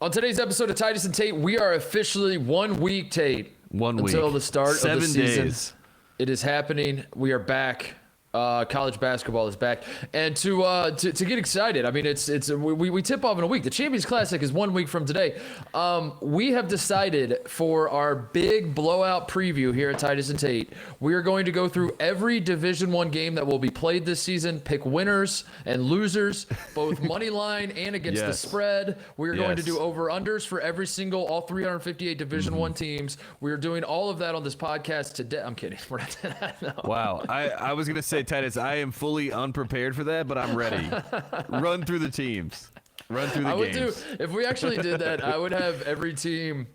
On today's episode of Titus and Tate, we are officially 1 week, Tate. 1 week. Until the start 7 of the season. days. It is happening. We are back. College basketball is back, and to get excited. I mean, we tip off in a week. The Champions Classic is 1 week from today. We have decided for our big blowout preview here at Titus and Tate, we are going to go through every Division I game that will be played this season, pick winners and losers, both money line and against the spread. We are going to do over-unders for every single, all 358 Division I teams. We are doing all of that on this podcast today. I'm kidding. We're not. No. Wow. I was going to say, Titus, I am fully unprepared for that, but I'm ready. Run through the teams. Run through the games. If we actually did that, I would have every team,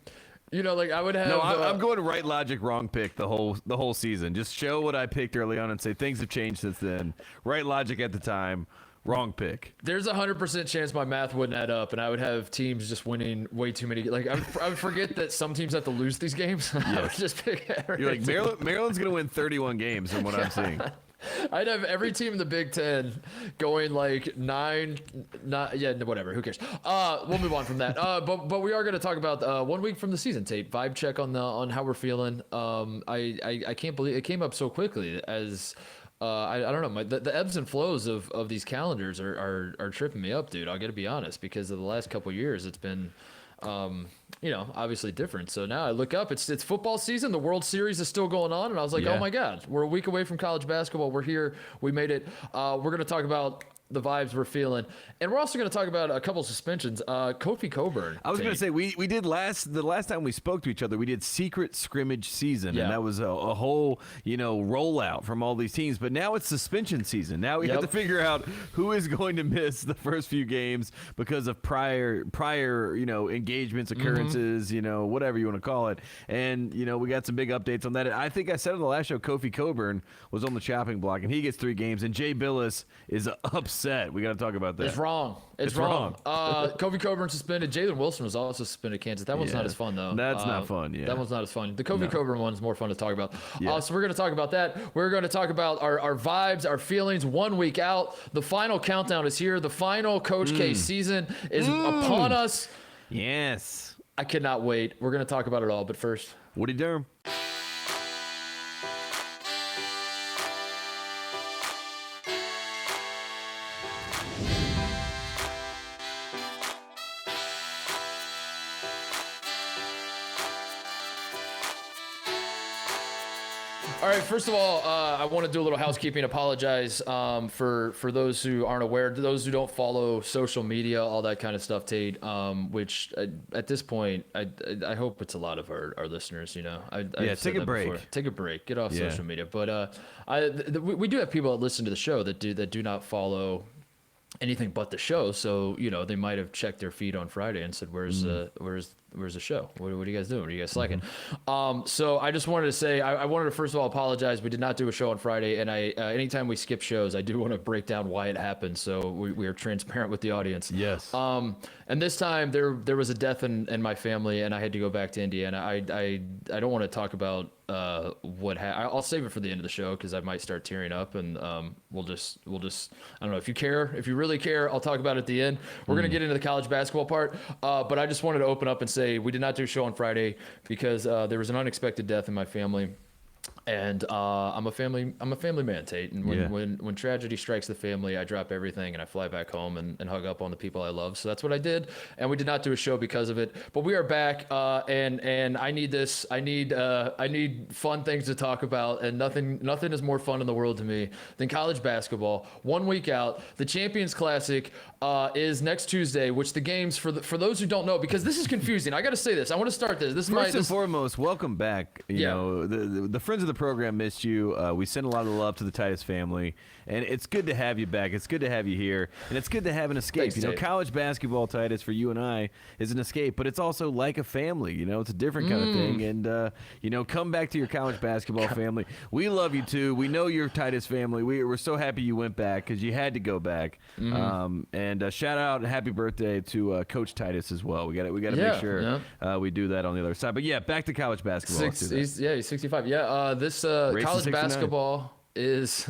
I would have. No, I'm going right logic, wrong pick the whole season. Just show what I picked early on and say things have changed since then. Right logic at the time. Wrong pick. There's a 100% chance my math wouldn't add up, and I would have teams just winning way too many. Like I would forget that some teams have to lose these games. Yes. I would just pick. You're like Maryland's going to win 31 games from what I'm seeing. I'd have every team in the Big Ten going like whatever. Who cares? We'll move on from that. But we are going to talk about 1 week from the season, Tate. Vibe check on how we're feeling. I can't believe it came up so quickly. As I don't know, the ebbs and flows of these calendars are tripping me up, dude. I got to be honest, because of the last couple of years, it's been. Obviously different. So now I look up, it's football season. The World Series is still going on. And I was like, oh my God, we're a week away from college basketball. We're here. We made it. We're going to talk about the vibes we're feeling. And we're also going to talk about a couple suspensions. Kofi Cockburn. I was going to say, we did the last time we spoke to each other, we did secret scrimmage season. And that was a whole, rollout from all these teams. But now it's suspension season. Now we have to figure out who is going to miss the first few games because of prior engagements, occurrences, whatever you want to call it. And, we got some big updates on that. I think I said on the last show, Kofi Cockburn was on the chopping block and he gets 3 games. And Jay Billis is upset. We got to talk about that. It's wrong. It's wrong. Kofi Cockburn suspended. Jalen Wilson was also suspended Kansas. That one's not as fun, though. That's not fun, That one's not as fun. The Kofi Cockburn one's more fun to talk about. So we're going to talk about that. We're going to talk about our vibes, our feelings 1 week out. The final countdown is here. The final Coach K season is upon us. Yes. I cannot wait. We're going to talk about it all. But first, Woody Durham. All right, first of all, I want to do a little housekeeping. Apologize for those who aren't aware, those who don't follow social media, all that kind of stuff, Tate, which at this point, I hope it's a lot of our listeners, take a break. Before. Take a break. Get off social media. But we do have people that listen to the show that do not follow anything but the show. So, they might have checked their feed on Friday and said, where's the show? What are you guys doing? Are you guys slacking? So I just wanted to say, I wanted to first of all apologize. We did not do a show on Friday, and anytime we skip shows, I do want to break down why it happened, so we are transparent with the audience. Yes. And this time there was a death in my family, and I had to go back to Indiana. I don't want to talk about what happened. I'll save it for the end of the show because I might start tearing up, and we'll just I don't know if you really care, I'll talk about it at the end. We're gonna get into the college basketball part, but I just wanted to open up and say we did not do a show on Friday because there was an unexpected death in my family. And I'm a family man, Tate. And when tragedy strikes the family, I drop everything and I fly back home and hug up on the people I love. So that's what I did. And we did not do a show because of it. But we are back, and I need this. I need fun things to talk about. And nothing is more fun in the world to me than college basketball. 1 week out, the Champions Classic is next Tuesday. Which the games for those who don't know, because this is confusing. I got to say this. I want to start this. First and foremost, welcome back. You know, the friends of the program missed you. We send a lot of love to the Titus family, and it's good to have you back. It's good to have you here, and it's good to have an escape. Thanks, college basketball, Titus, for you and I is an escape, but it's also like a family. It's a different kind of thing, and come back to your college basketball family. We love you too. We know you're Titus family. We're so happy you went back because you had to go back. And shout out and happy birthday to Coach Titus as well. We got to make sure we do that on the other side. But yeah, back to college basketball. He's 65. Yeah, this college basketball is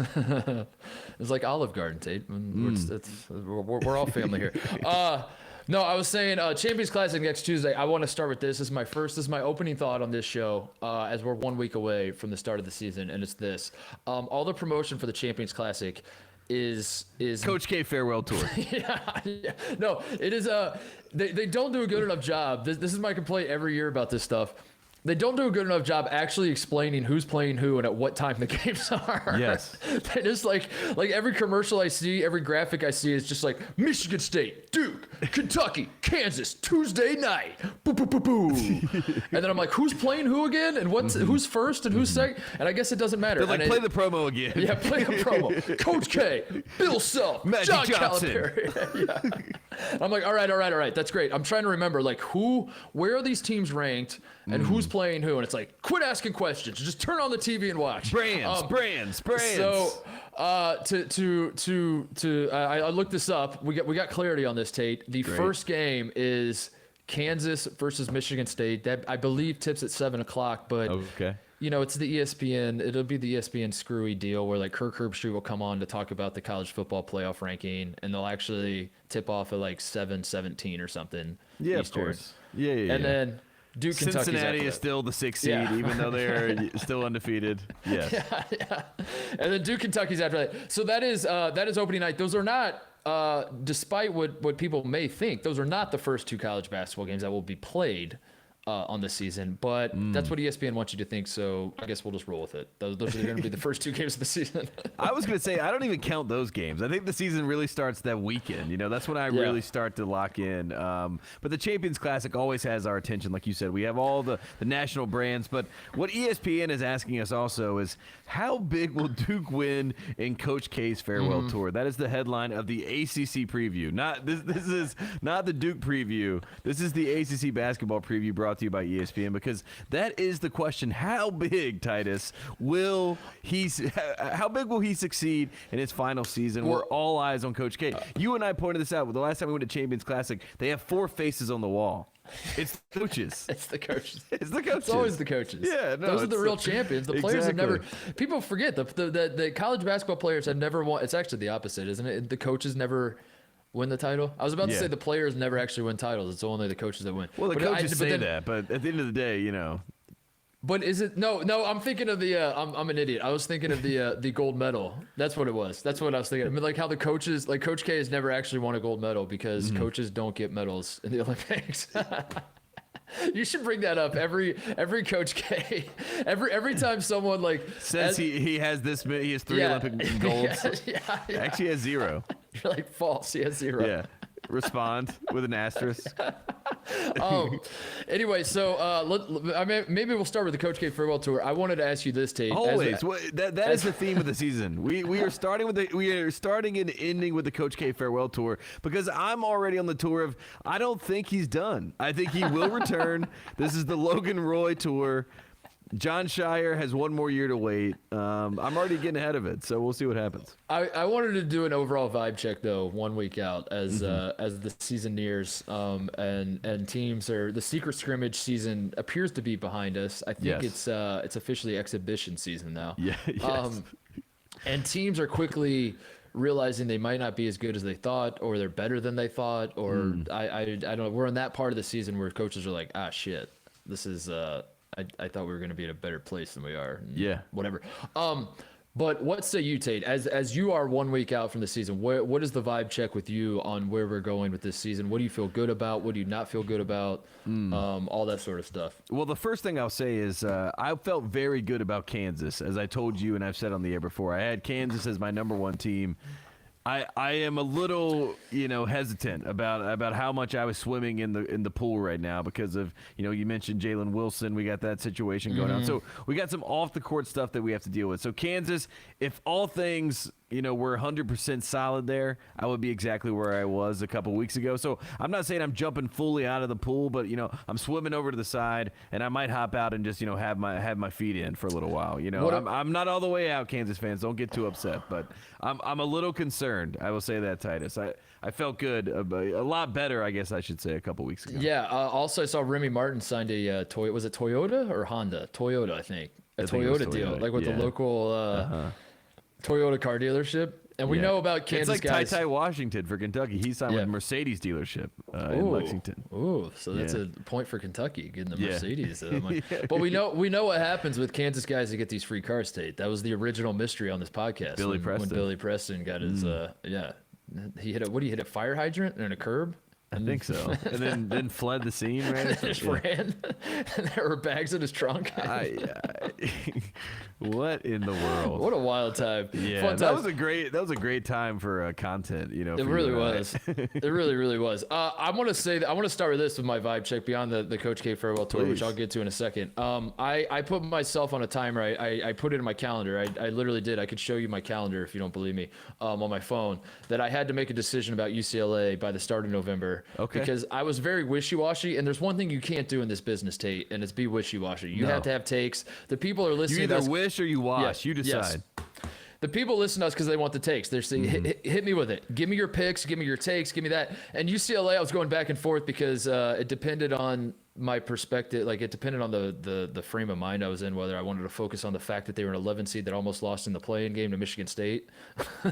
like Olive Garden, Tate. We're all family here. No, I was saying Champions Classic next Tuesday. I want to start with this. This is my opening thought on this show as we're 1 week away from the start of the season, and it's this. All the promotion for the Champions Classic is Coach K farewell tour. yeah. No, it is they don't do a good enough job. This is my complaint every year about this stuff. They don't do a good enough job actually explaining who's playing who and at what time the games are. Yes. They just like every commercial I see, every graphic I see is just like Michigan State, Duke, Kentucky, Kansas, Tuesday night. Boo, boo, boo, boo. And then I'm like, who's playing who again? And who's first and who's second? And I guess it doesn't matter. They're like, play the promo again. Yeah, play the promo. Coach K, Bill Self, Magic John Johnson. Calipari. Yeah. I'm like, all right. That's great. I'm trying to remember like where are these teams ranked and who's playing who? And it's like, quit asking questions. Just turn on the TV and watch. Brands. So, I looked this up. We got clarity on this, Tate. The first game is Kansas versus Michigan State. That I believe tips at 7:00. But okay. You know, it's the ESPN. It'll be the ESPN screwy deal where like Kirk Herbstreit will come on to talk about the college football playoff ranking, and they'll actually tip off at like 7:17 or something. Yeah, Eastern. of course. Yeah. And then Duke, Cincinnati is still the 6th seed, even though they are still undefeated. Yes. Yeah. And then Duke, Kentucky's after that. So that is opening night. Those are not, despite what people may think, those are not the first 2 college basketball games that will be played on the season. But that's what ESPN wants you to think. So I guess we'll just roll with it. Those are going to be the first 2 games of the season. I was going to say, I don't even count those games. I think the season really starts that weekend. You know, that's when I really start to lock in. But the Champions Classic always has our attention. Like you said, we have all the national brands. But what ESPN is asking us also is, how big will Duke win in Coach K's farewell tour? That is the headline of the ACC preview. This is not the Duke preview. This is the ACC basketball preview brought to you by ESPN, because that is the question. How big, Titus, how big will he succeed in his final season? We're all eyes on Coach K. You and I pointed this out. The last time we went to Champions Classic, they have 4 faces on the wall. It's the coaches. It's the coaches. It's always the coaches. Yeah, no, those are the real champions. The players have exactly. never. People forget the college basketball players have never won. It's actually the opposite, isn't it? The coaches never win the title. I was about to say the players never actually win titles. It's only the coaches that win. Well, the coaches say that, but at the end of the day, you know. But is it no? I'm thinking of the. I'm an idiot. I was thinking of the gold medal. That's what it was. That's what I was thinking. I mean, like how the coaches, like Coach K has never actually won a gold medal because coaches don't get medals in the Olympics. You should bring that up every Coach K. Every time someone like says he has 3 Olympic golds. Actually, he has 0. You're like false. He has 0. Yeah. Respond with an asterisk. Anyway, so maybe we'll start with the Coach K farewell tour. I wanted to ask you this, Tate. Always, that is the theme of the season. We are starting and ending with the Coach K farewell tour, because I'm already on the tour of, I don't think he's done. I think he will return. This is the Logan Roy tour. John Shire has 1 more year to wait. I'm already getting ahead of it, so we'll see what happens. I wanted to do an overall vibe check though, 1 week out as the season nears, and teams are, the secret scrimmage season appears to be behind us. I think it's officially exhibition season now. Yeah. Yes. And teams are quickly realizing they might not be as good as they thought, or they're better than they thought, or I don't know. We're in that part of the season where coaches are like, shit, this is I thought we were going to be in a better place than we are. Yeah. Whatever. But what say you, Tate? As you are 1 week out from the season, what is the vibe check with you on where we're going with this season? What do you feel good about? What do you not feel good about? All that sort of stuff. Well, the first thing I'll say is I felt very good about Kansas, as I told you and I've said on the air before. I had Kansas as my number 1 team. I am a little, hesitant about how much I was swimming in the pool right now because of, you mentioned Jalen Wilson. We got that situation going on. So we got some off the court stuff that we have to deal with. So Kansas, if all things, were 100% solid there, I would be exactly where I was a couple weeks ago. So I'm not saying I'm jumping fully out of the pool, but I'm swimming over to the side, and I might hop out and just have my feet in for a little while. I'm not all the way out, Kansas fans. Don't get too upset, but I'm a little concerned. I will say that, Titus. I felt good, a lot better, I guess I should say, a couple weeks ago. Yeah. Also, I saw Remy Martin signed a was it Toyota or Honda? Toyota, I think. A Toyota deal, like with the local Toyota car dealership. And we know about Kansas it's like guys. Ty Washington for Kentucky. He signed with Mercedes dealership in Lexington. Ooh, so that's a point for Kentucky getting the Mercedes. But we know what happens with Kansas guys that get these free cars, Tate. That was the original mystery on this podcast. When Billy Preston got his he hit a fire hydrant and a curb. I think so. And then fled the scene, right? Just ran. And there were bags in his trunk. What in the world? What a wild time. Yeah, Fun that time. was a great time for content, you know. It really was. It really, really was. I want to start with this with my vibe check beyond the Coach K farewell tour, which I'll get to in a second. I put myself on a timer. I put it in my calendar. I literally did. I could show you my calendar if you don't believe me on my phone, that I had to make a decision about UCLA by the start of November. Okay. Because I was very wishy-washy, and there's one thing you can't do in this business, Tate, and it's be wishy-washy. You have to have takes. The people are listening. You either wish or you wash. You decide. Yes. The people listen to us because they want the takes. They're saying, hit me with it. Give me your picks. Give me your takes. Give me that. And UCLA, I was going back and forth because it depended on my perspective. Like, it depended on the frame of mind I was in, whether I wanted to focus on the fact that they were an 11 seed that almost lost in the play-in game to Michigan State.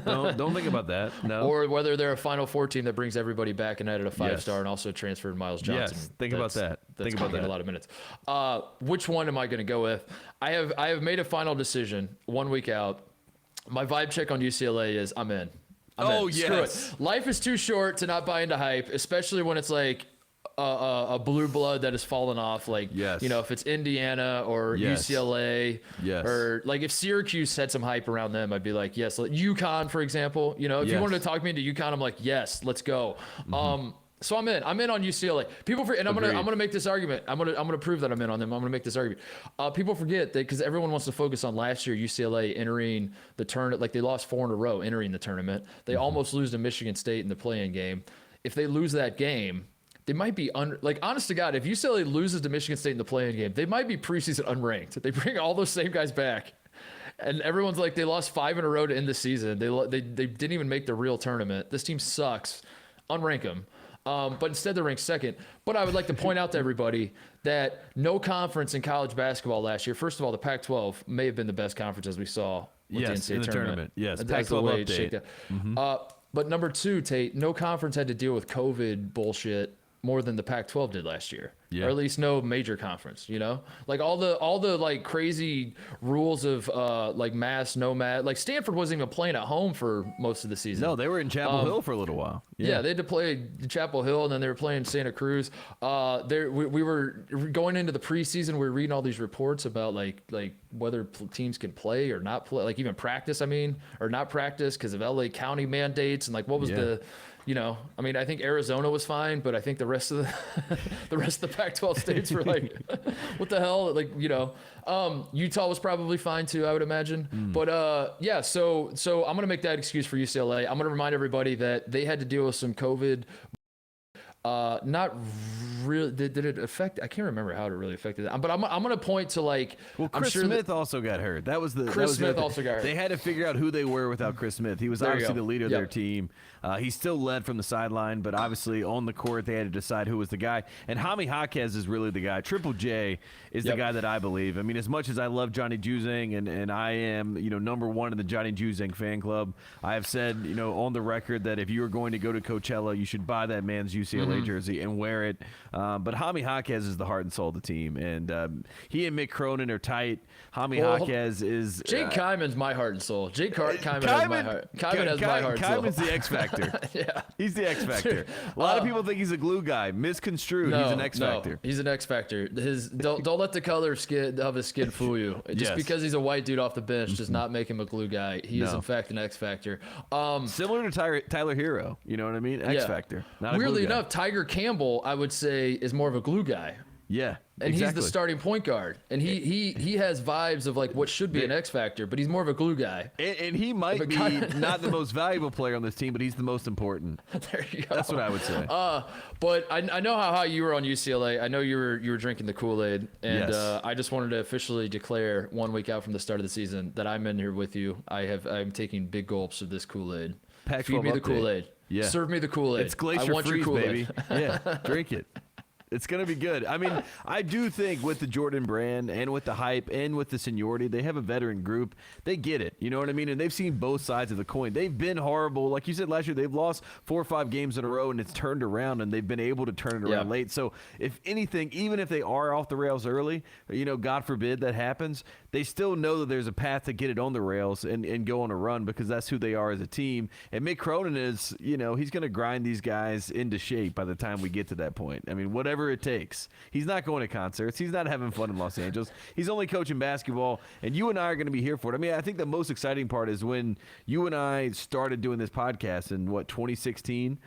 Don't think about that. No. Or whether they're a Final Four team that brings everybody back and added a 5-star and also transferred Miles Johnson. Yes, think about that. That's think about that. A lot of minutes. Which one am I going to go with? I have made a final decision 1 week out. My vibe check on UCLA is I'm in. I'm in. Screw it. Life is too short to not buy into hype, especially when it's like a blue blood that has fallen off. Like, if it's Indiana or UCLA, or like if Syracuse had some hype around them, I'd be like, yes. UConn, for example, if you wanted to talk me into UConn, I'm like, yes, let's go. So I'm in on UCLA. People forget, and I'm gonna make this argument. I'm gonna prove that I'm in on them. I'm gonna make this argument. People forget that because everyone wants to focus on last year UCLA entering the tournament, like they lost 4 in a row entering the tournament. They almost lose to Michigan State in the play-in game. If they lose that game, they might be honest to God, if UCLA loses to Michigan State in the play-in game, they might be preseason unranked. They bring all those same guys back. And everyone's like, they lost 5 in a row to end the season. They didn't even make the real tournament. This team sucks. Unrank them. But instead they're ranked second. But I would like to point out to everybody that no conference in college basketball last year. First of all, the Pac-12 may have been the best conference as we saw with the NCAA tournament. Yes, that's the way it shaked out. But number 2, Tate, no conference had to deal with COVID bullshit more than the Pac-12 did last year. Or at least no major conference, like all the like crazy rules of like mask, no mask. Like Stanford wasn't even playing at home for most of the season. No, they were in Chapel Hill for a little while. Yeah, they had to play Chapel Hill, and then they were playing Santa Cruz. We were going into the preseason. We were reading all these reports about like whether teams can play or not play, like even practice. Or not practice because of LA County mandates and like what was the. I think Arizona was fine, but I think the rest of the Pac-12 states were like, what the hell? Like, Utah was probably fine too, I would imagine. But so I'm going to make that excuse for UCLA. I'm going to remind everybody that they had to deal with some COVID. Not really. Did it affect? I can't remember how it really affected it. But I'm going to point to like. Well, Chris Smith also got hurt. That was the. Chris Smith also got hurt. They had to figure out who they were without Chris Smith. He was obviously the leader of their team. He still led from the sideline, but obviously on the court they had to decide who was the guy. And Jaime Jaquez is really the guy. Triple J is the guy that I believe. I mean, as much as I love Johnny Juzang and I am number 1 in the Johnny Juzang fan club, I have said on the record that if you are going to go to Coachella, you should buy that man's UCLA jersey and wear it. But Jaime Jaquez is the heart and soul of the team, and he and Mick Cronin are tight. Jaime Jaquez is Jake Kyman's my heart and soul. Jake Kyman has my heart. Kyman has my heart and soul. Kyman's the X factor. He's the X factor. A lot of people think he's a glue guy. Misconstrued. He's an X factor. He's an X factor. Don't let the color of his skin fool you. Just because he's a white dude off the bench does not make him a glue guy. He is in fact an X factor. Similar to Tyler Hero. You know what I mean? X factor. Not Weirdly enough, Tiger Campbell, I would say, is more of a glue guy. Yeah. And he's the starting point guard. And he has vibes of like what should be an X factor, but he's more of a glue guy. And he might be not the most valuable player on this team, but he's the most important. There you go. That's what I would say. But I know how high you were on UCLA. I know you were drinking the Kool-Aid. And I just wanted to officially declare 1 week out from the start of the season that I'm in here with you. I'm taking big gulps of this Kool-Aid. Pac-12 Feed me the Kool-Aid. Yeah. Serve me the Kool-Aid. It's Glacier Freeze, baby. Yeah, drink it. It's going to be good. I mean, I do think with the Jordan brand and with the hype and with the seniority, they have a veteran group. They get it. You know what I mean? And they've seen both sides of the coin. They've been horrible. Like you said last year, they've lost 4 or 5 games in a row, and it's turned around, and they've been able to turn it around late. So if anything, even if they are off the rails early, God forbid that happens, they still know that there's a path to get it on the rails and go on a run because that's who they are as a team. And Mick Cronin is, he's going to grind these guys into shape by the time we get to that point. I mean, whatever it takes. He's not going to concerts. He's not having fun in Los Angeles. He's only coaching basketball, and you and I are going to be here for it. I mean, I think the most exciting part is when you and I started doing this podcast in, 2016?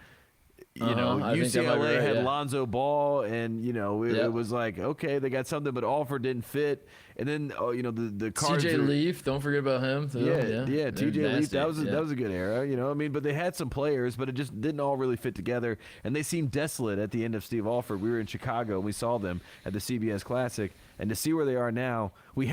UCLA had Lonzo Ball, and it was like, okay, they got something, but Alford didn't fit. And then the Cards TJ Leaf, don't forget about him too. Yeah, TJ Leaf, that was a good era. But they had some players, but it just didn't all really fit together, and they seemed desolate at the end of Steve Alford. We were in Chicago, and we saw them at the CBS Classic, and to see where they are now, we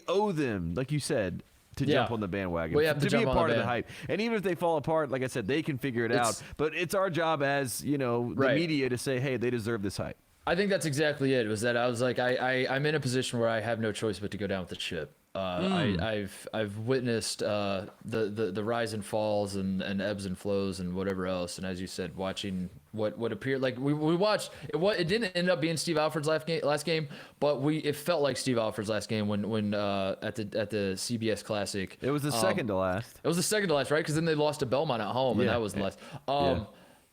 owe them, like you said, to jump on the bandwagon, to be a part of the hype. And even if they fall apart, like I said, they can figure it out. But it's our job as, the media to say, hey, they deserve this hype. I think that's exactly it. Was that I was like, I'm in a position where I have no choice but to go down with the ship. I've witnessed the rise and falls and ebbs and flows and whatever else. And as you said, watching what appeared like we watched it didn't end up being Steve Alford's last game, but it felt like Steve Alford's last game when at the CBS Classic. It was the second to last. It was the second to last, right? Because then they lost to Belmont at home, and that was the last.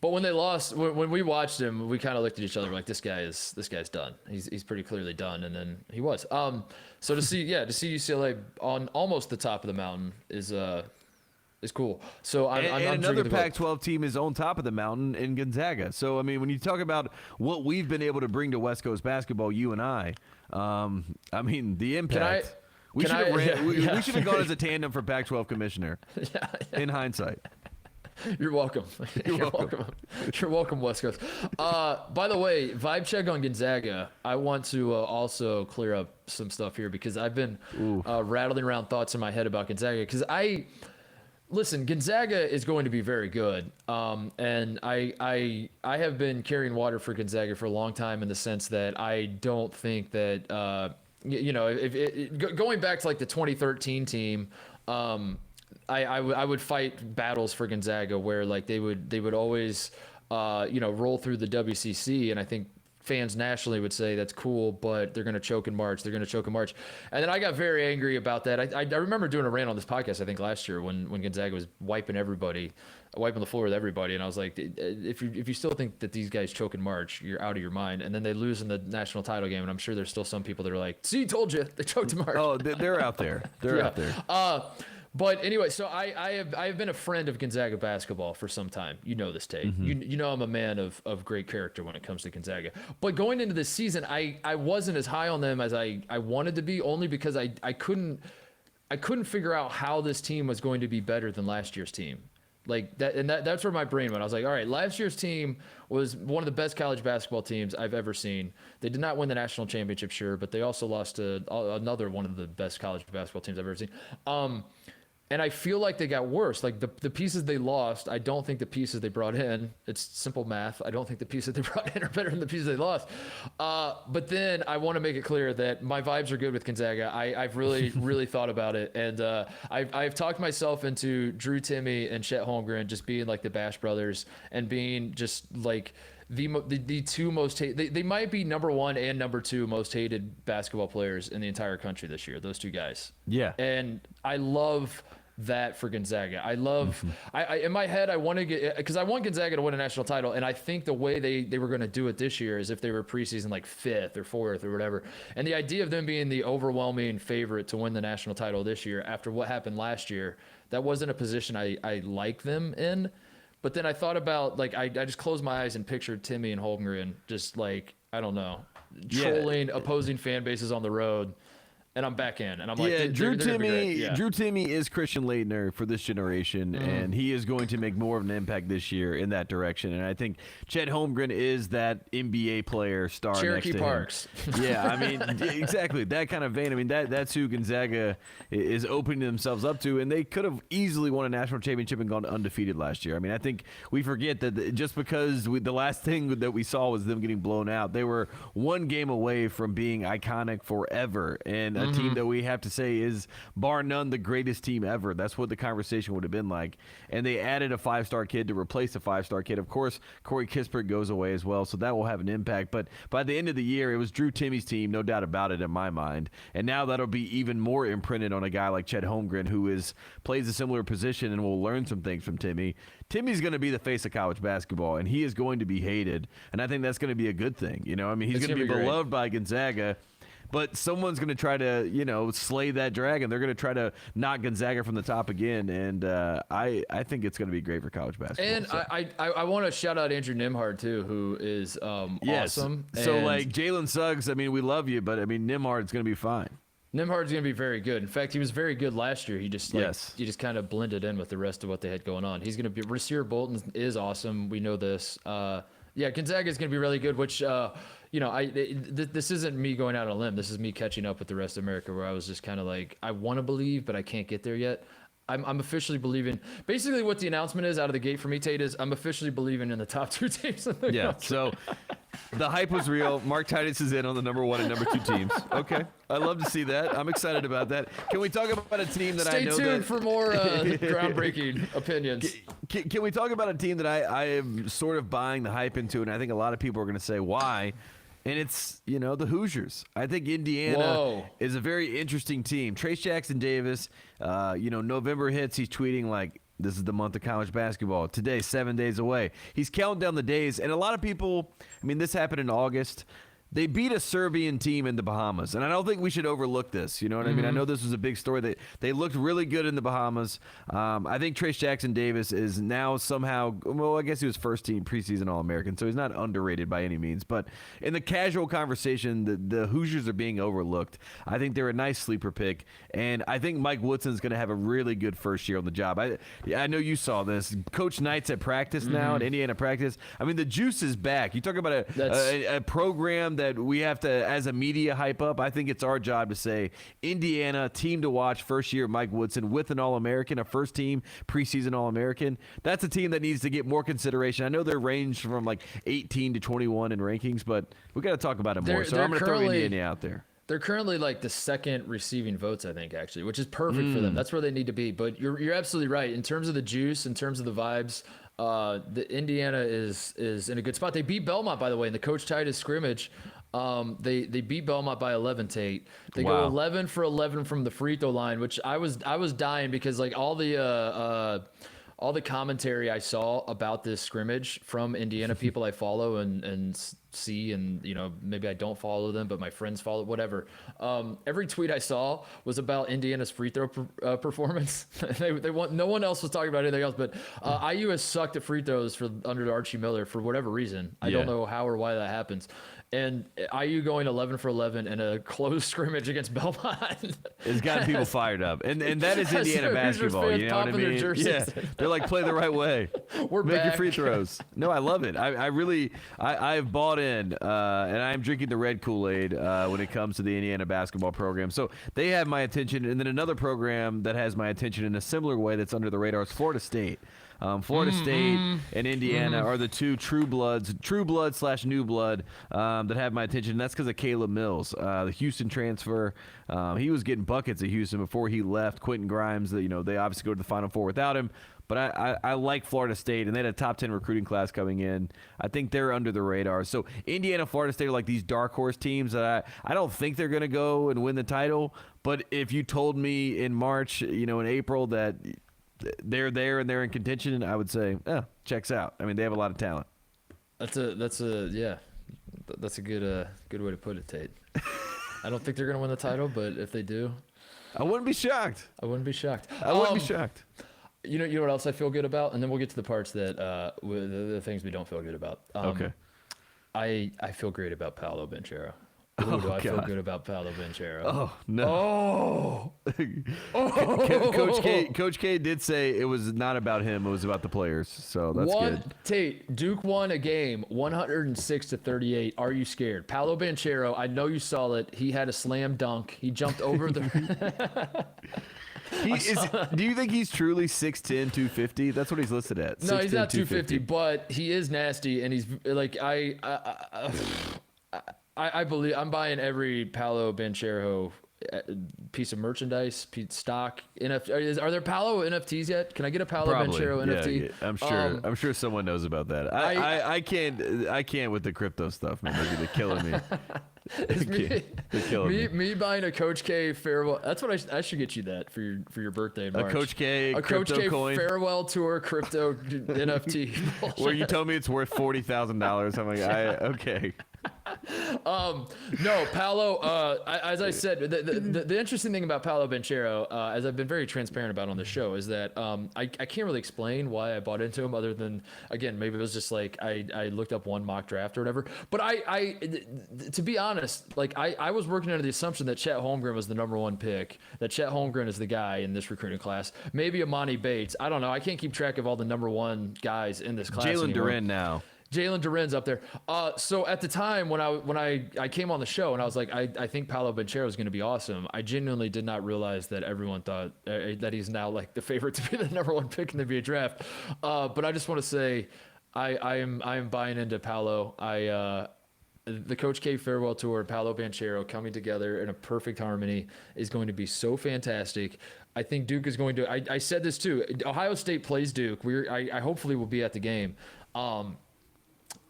But when they lost, when we watched him, we kind of looked at each other like, this guy's done. He's pretty clearly done, and then he was. So to see UCLA on almost the top of the mountain is cool. So I'm another Pac-12 team is on top of the mountain in Gonzaga. So I mean, when you talk about what we've been able to bring to West Coast basketball, you and I mean the impact. We should have gone as a tandem for Pac-12 commissioner. In hindsight. You're welcome. You're welcome, West Coast. By the way, vibe check on Gonzaga. I want to also clear up some stuff here because I've been rattling around thoughts in my head about Gonzaga. Because listen, Gonzaga is going to be very good. And I have been carrying water for Gonzaga for a long time in the sense that I don't think that, going back to like the 2013 team, I would fight battles for Gonzaga where like they would always roll through the WCC, and I think fans nationally would say that's cool, but they're going to choke in March. And then I got very angry about that. I remember doing a rant on this podcast I think last year when Gonzaga was wiping the floor with everybody, and I was like, if you still think that these guys choke in March, you're out of your mind. And then they lose in the national title game, and I'm sure there's still some people that are like, see, told you, they choked in March. Oh, they're out there. They're out there. But anyway, so I have been a friend of Gonzaga basketball for some time. You know this, Tate. Mm-hmm. I'm a man of great character when it comes to Gonzaga. But going into this season, I wasn't as high on them as I wanted to be, only because I couldn't figure out how this team was going to be better than last year's team. Like that, and that's where my brain went. I was like, all right, last year's team was one of the best college basketball teams I've ever seen. They did not win the national championship, sure, but they also lost to another one of the best college basketball teams I've ever seen. And I feel like they got worse. Like the pieces they lost, I don't think the pieces they brought in, it's simple math, I don't think the pieces they brought in are better than the pieces they lost. But then I want to make it clear that my vibes are good with Gonzaga. I've really, really thought about it. And I've talked myself into Drew Timme and Chet Holmgren just being like the Bash Brothers and being just like the two most hated. They might be number 1 and number 2 most hated basketball players in the entire country this year, those two guys. Yeah. And I love that for Gonzaga. I love, I in my head, I want to get, because I want Gonzaga to win a national title, and I think the way they were going to do it this year is if they were preseason like 5th or 4th or whatever. And the idea of them being the overwhelming favorite to win the national title this year after what happened last year, that wasn't a position I like them in. But then I thought about, like, I just closed my eyes and pictured Timme and Holmgren just, like, I don't know, trolling opposing fan bases on the road. and I'm back in, and I'm like, yeah, Drew they're gonna be great. Yeah. Timme is Christian Laettner for this generation, and he is going to make more of an impact this year in that direction. And I think Chet Holmgren is that NBA player star Cherokee next to Parks. him. Yeah, I mean, exactly that kind of vein. I mean, that's who Gonzaga is opening themselves up to, and they could have easily won a national championship and gone undefeated last year. I mean, I think we forget that just because the last thing that we saw was them getting blown out, they were one game away from being iconic forever, and a team that we have to say is bar none the greatest team ever. That's what the conversation would have been like. And they added a 5-star kid to replace a 5-star kid. Of course, Corey Kispert goes away as well, so that will have an impact. But by the end of the year, it was Drew Timme's team, no doubt about it in my mind. And now that'll be even more imprinted on a guy like Chet Holmgren, who plays a similar position and will learn some things from Timme. Timme's going to be the face of college basketball, and he is going to be hated. And I think that's going to be a good thing. You know, I mean, he's going to be beloved by Gonzaga. But someone's going to try to, slay that dragon. They're going to try to knock Gonzaga from the top again, and I think it's going to be great for college basketball. And so. I want to shout out Andrew Nimhard, too, who is awesome. So, like, Jalen Suggs, I mean, we love you, but, I mean, Nimhard's going to be fine. Nimhard's going to be very good. In fact, he was very good last year. He just kind of blended in with the rest of what they had going on. He's going to be – Rasir Bolton is awesome. We know this. Gonzaga is going to be really good, which this isn't me going out on a limb. This is me catching up with the rest of America, where I was just kind of like, I want to believe, but I can't get there yet. I'm officially believing. Basically, what the announcement is out of the gate for me, Tate, is I'm officially believing in the top 2 teams in the country. So the hype was real. Mark Titus is in on the number 1 and number 2 teams. Okay, I love to see that. I'm excited about that. Can we talk about a team that I know? Stay tuned for more groundbreaking opinions. Can we talk about a team that I am sort of buying the hype into, and I think a lot of people are going to say why? And it's, the Hoosiers. I think Indiana is a very interesting team. Trace Jackson Davis, November hits, he's tweeting like, this is the month of college basketball. Today, 7 days away. He's counting down the days. And a lot of people, I mean, this happened in August. They beat a Serbian team in the Bahamas, and I don't think we should overlook this. You know what I mean? I know this was a big story. They looked really good in the Bahamas. I think Trace Jackson Davis is now somehow, well, I guess he was first team preseason All-American, so he's not underrated by any means. But in the casual conversation, the Hoosiers are being overlooked. I think they're a nice sleeper pick, and I think Mike Woodson's going to have a really good first year on the job. I know you saw this. Coach Knight's at practice now, at Indiana practice. I mean, the juice is back. You talk about a program that we have to, as a media, hype up. I think it's our job to say, Indiana, team to watch, first year Mike Woodson with an All-American, a first team preseason All-American. That's a team that needs to get more consideration. I know they're ranged from like 18 to 21 in rankings, but we got to talk about it more. So I'm going to throw Indiana out there. They're currently like the second receiving votes, I think, actually, which is perfect for them. That's where they need to be. But you're absolutely right. In terms of the juice, in terms of the vibes, the Indiana is in a good spot. They beat Belmont, by the way, in the Coach Titus scrimmage. They beat Belmont by 11, Tate. They go 11 for 11 from the free throw line, which I was dying because like all the commentary I saw about this scrimmage from Indiana people I follow and see, and maybe I don't follow them, but my friends follow, whatever. Every tweet I saw was about Indiana's free throw performance. they want, no one else was talking about anything else, but IU has sucked at free throws under Archie Miller for whatever reason. I don't know how or why that happens. And IU going 11 for 11 in a close scrimmage against Belmont has gotten people fired up, and that is Indiana basketball. You know what I mean? Yeah, they're like, play the right way. Make your free throws. No, I love it. I've bought in, and I'm drinking the red Kool-Aid when it comes to the Indiana basketball program. So they have my attention, and then another program that has my attention in a similar way that's under the radar is Florida State. Florida State and Indiana are the two true blood / new blood that have my attention. And that's because of Caleb Mills, the Houston transfer. He was getting buckets at Houston before he left. Quentin Grimes, they obviously go to the Final Four without him. But I like Florida State, and they had a top 10 recruiting class coming in. I think they're under the radar. So Indiana, Florida State are like these dark horse teams that I don't think they're going to go and win the title. But if you told me in March, in April that they're there and they're in contention, I would say, checks out. I mean, they have a lot of talent. That's a good way to put it, Tate. I don't think they're going to win the title, but if they do, I wouldn't be shocked. I wouldn't be shocked. You know what else I feel good about, and then we'll get to the parts that the things we don't feel good about. Okay. I feel great about Paolo Banchero. Ooh, do I feel good about Paolo Banchero? Oh no! Coach K did say it was not about him; it was about the players. So that's good. Tate, Duke won a game, 106-38. Are you scared? Paolo Banchero, I know you saw it. He had a slam dunk. He jumped over the. Do you think he's truly 6'10", 250? That's what he's listed at. No, he's not 250, but he is nasty, and he's like I believe I'm buying every Paolo Banchero piece of merchandise, stock, NFT. Are there Paolo NFTs yet? Can I get a Paolo Banchero NFT? Yeah, I'm sure someone knows about that. I can't with the crypto stuff, man. They're killing me. Me buying a Coach K farewell. That's what I should get you that for your birthday in March. A Coach K coin. Farewell tour crypto NFT. Where you told me it's worth $40,000. I'm like, okay. No, Paolo. As I said, the interesting thing about Paolo Banchero, as I've been very transparent about on the show, is that I can't really explain why I bought into him, other than, again, maybe it was just like I looked up one mock draft or whatever. But to be honest, like I was working under the assumption that Chet Holmgren was the number one pick, that Chet Holmgren is the guy in this recruiting class. Maybe Amani Bates. I don't know. I can't keep track of all the number one guys in this class. Jalen Duren now. Jalen Duren's up there. So at the time when I came on the show and I was like, I think Paolo Banchero is going to be awesome, I genuinely did not realize that everyone thought that he's now like the favorite to be the number one pick in the NBA draft. But I just want to say I am buying into Paolo. The Coach K farewell tour, Paolo Banchero coming together in a perfect harmony is going to be so fantastic. I think Duke is going to. I said this too. Ohio State plays Duke. I hopefully will be at the game.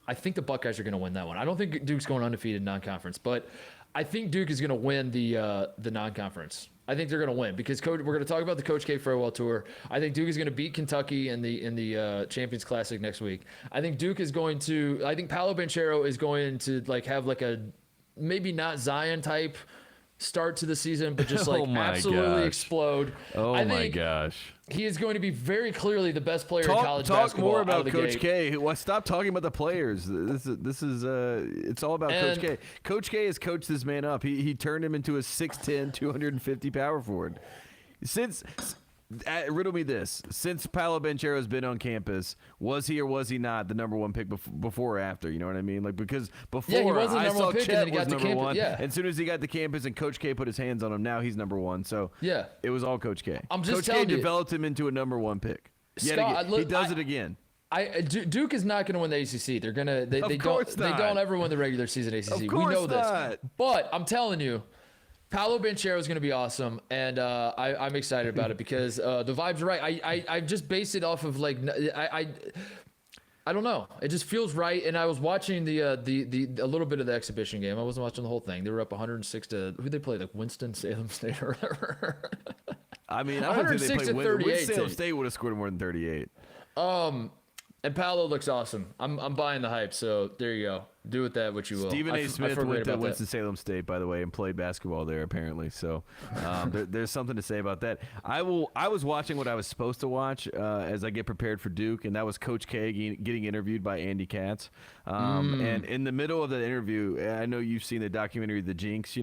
I think the Buckeyes are going to win that one. I don't think Duke's going undefeated non-conference, but I think Duke is going to win the non-conference. I think they're going to win because we're going to talk about the Coach K farewell tour. I think Duke is going to beat Kentucky in the Champions Classic next week. I think I think Paolo Banchero is going to have like a maybe not Zion type start to the season, but just absolutely explode. Oh my gosh. He is going to be very clearly the best player in college basketball. Talk more about Coach K. Stop talking about the players. This is it's all about Coach K. Coach K has coached this man up. He turned him into a 6'10", 250 power forward. Riddle me this. Since Paolo Banchero has been on campus, was he or was he not the number one pick before or after? You know what I mean? Like, because before I saw Chet was number one. Yeah. And as soon as he got to campus and Coach K put his hands on him, now he's number one. So yeah, it was all Coach K. Coach K developed him into a number one pick. Scott, he does it again. Duke is not going to win the ACC. They're gonna. They don't ever win the regular season ACC. We know this. But I'm telling you, Paolo Banchero is going to be awesome, and I'm excited about it because the vibes are right. I just based it off of I don't know. It just feels right. And I was watching a little bit of the exhibition game. I wasn't watching the whole thing. They were up 106 to who they played, like Winston-Salem State or whatever. I mean, I don't think they played Winston-Salem State would have scored more than 38. And Paolo looks awesome. I'm buying the hype. So there you go. Do with that what you will. Stephen A. Smith went to Winston-Salem State, by the way, and played basketball there, apparently. So there's something to say about that. I was watching what I was supposed to watch as I get prepared for Duke, and that was Coach K getting interviewed by Andy Katz. And in the middle of the interview, I know you've seen the documentary The Jinx,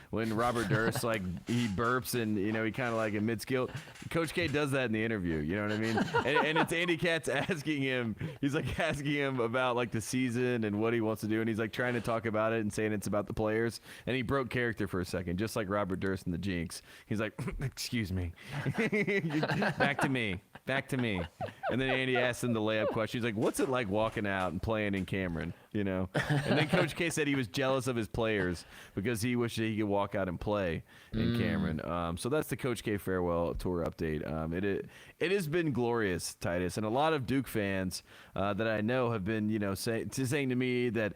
when Robert Durst, he burps and, he kind of like in mid-skill. Coach K does that in the interview, you know what I mean? And it's Andy Katz asking him, about the season and what he wants to do, and he's trying to talk about it and saying it's about the players, and he broke character for a second, just like Robert Durst in The Jinx. He's like, excuse me. back to me and then Andy asked him the layup question. He's like, what's it like walking out and playing in Cameron? And then Coach K said he was jealous of his players because he wished that he could walk out and play in Cameron. So that's the Coach K farewell tour update. It has been glorious, Titus, and a lot of Duke fans that I know have been, saying to me that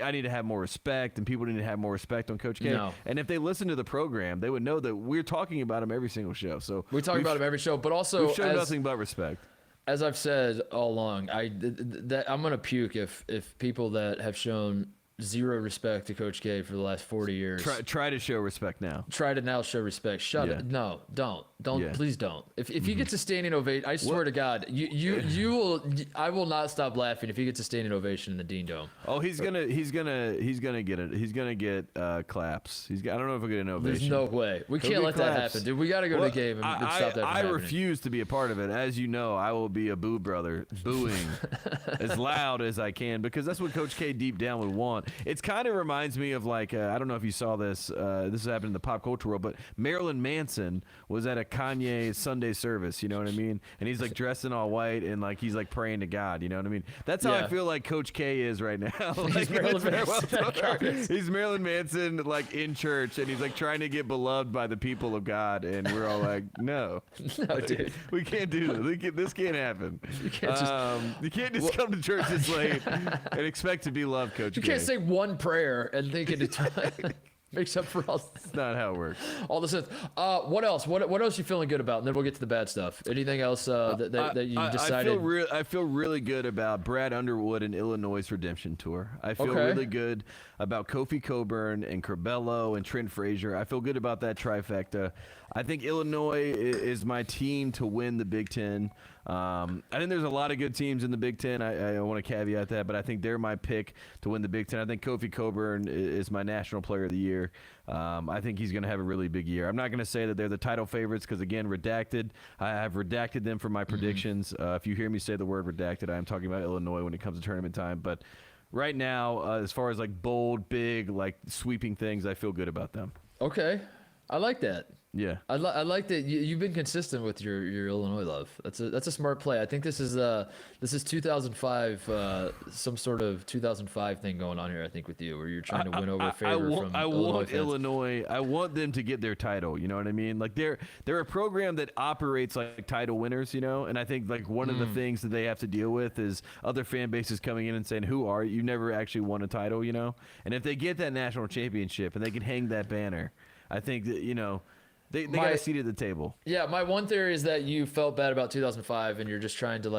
I need to have more respect and people need to have more respect on Coach K. No. And if they listen to the program, they would know that we're talking about him every single show. So we're talking about him every show, but also we've shown nothing but respect. As I've said all along, I'm gonna puke if people that have shown zero respect to Coach K for the last 40 years. Try to show respect now. Try to now show respect. Shut it. No, don't. Yeah. Please don't. If he gets a standing ovation, I swear to God, you will. I will not stop laughing if he gets a standing ovation in the Dean Dome. Oh, he's gonna get it. He's gonna get claps. I don't know if he'll get an ovation. There's no way. We can't let that happen, dude. We got to go to the game and stop that from happening. I refuse to be a part of it. As you know, I will be a boo brother, booing as loud as I can, because that's what Coach K deep down would want. It kind of reminds me of, like, I don't know if you saw this. This happened in the pop culture world, but Marilyn Manson was at a Kanye Sunday service. You know what I mean? And he's like dressed in all white and like he's like praying to God. You know what I mean? That's how I feel like Coach K is right now. Like, he's Marilyn Manson, like in church, and he's like trying to get beloved by the people of God, and we're all like, no, dude, we can't do this. This can't happen. You can't just come to church this late and expect to be loved, Coach K. You can't say one prayer and think it makes up for all. That's not how it works. All the sense. What else? What else you feeling good about? And then we'll get to the bad stuff. Anything else that you decided? I feel really good about Brad Underwood and Illinois' redemption tour. I feel really good about Kofi Cockburn and Curbelo and Trent Frazier. I feel good about that trifecta. I think Illinois is my team to win the Big Ten. I think there's a lot of good teams in the Big Ten. I want to caveat that, but I think they're my pick to win the Big Ten. I think Kofi Cockburn is my National Player of the Year. I think he's going to have a really big year. I'm not going to say that they're the title favorites because, again, redacted. I have redacted them from my predictions. If you hear me say the word redacted, I am talking about Illinois when it comes to tournament time. But right now, as far as like bold, big, like sweeping things, I feel good about them. Okay. I like that. Yeah, I like that you've been consistent with your Illinois love. That's a smart play. I think this is 2005, some sort of 2005 thing going on here. I think with you, where you're trying to win over favor from Illinois. I want them to get their title. You know what I mean? Like they're a program that operates like title winners. You know, and I think like one of the things that they have to deal with is other fan bases coming in and saying, "Who are you? You never actually won a title." You know, and if they get that national championship and they can hang that banner, I think that They got a seat at the table. Yeah, my one theory is that you felt bad about 2005 and you're just trying to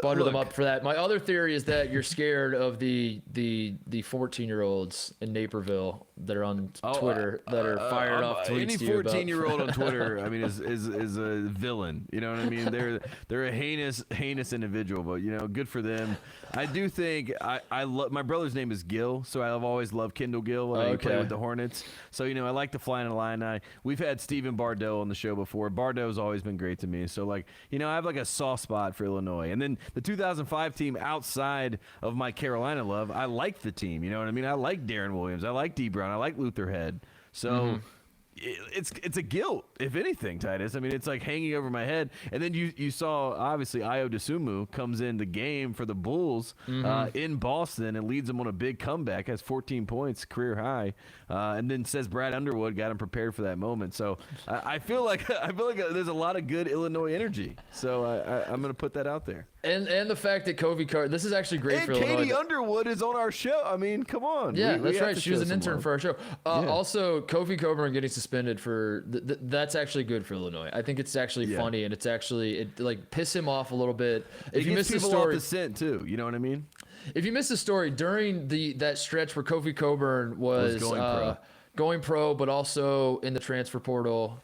butter them up for that. My other theory is that you're scared of the 14-year-olds in Naperville that are on Twitter that are fired off tweets. Any 14-year-old on Twitter, I mean, is a villain. You know what I mean? They're a heinous individual, but good for them. I do think I love my brother's name is Gill, so I've always loved Kendall Gill when I play with the Hornets. So I like the Flying Illini. We've had Stephen Bardot on the show before. Bardot's always been great to me. So I have like a soft spot for Illinois. And then the 2005 team, outside of my Carolina love, I like the team. You know what I mean? I like Darren Williams. I like D. Brown. I like Luther Head. So it's a guilt, if anything, Titus. I mean, it's like hanging over my head. And then you saw, obviously, Ayo Dosunmu comes in the game for the Bulls in Boston and leads them on a big comeback, has 14 points, career high, and then says Brad Underwood got him prepared for that moment. So I feel like there's a lot of good Illinois energy. So I'm going to put that out there. And the fact that Kofi Cockburn, this is actually great for Illinois. Katie Underwood is on our show. I mean, come on. Yeah, that's right. She was an intern for our show. Also, Kofi Cockburn getting suspended for that's actually good for Illinois. I think it's actually funny, and it's actually piss him off a little bit. If you miss the story, off the scent too. You know what I mean? If you missed the story during that stretch where Kofi Cockburn was going pro, but also in the transfer portal.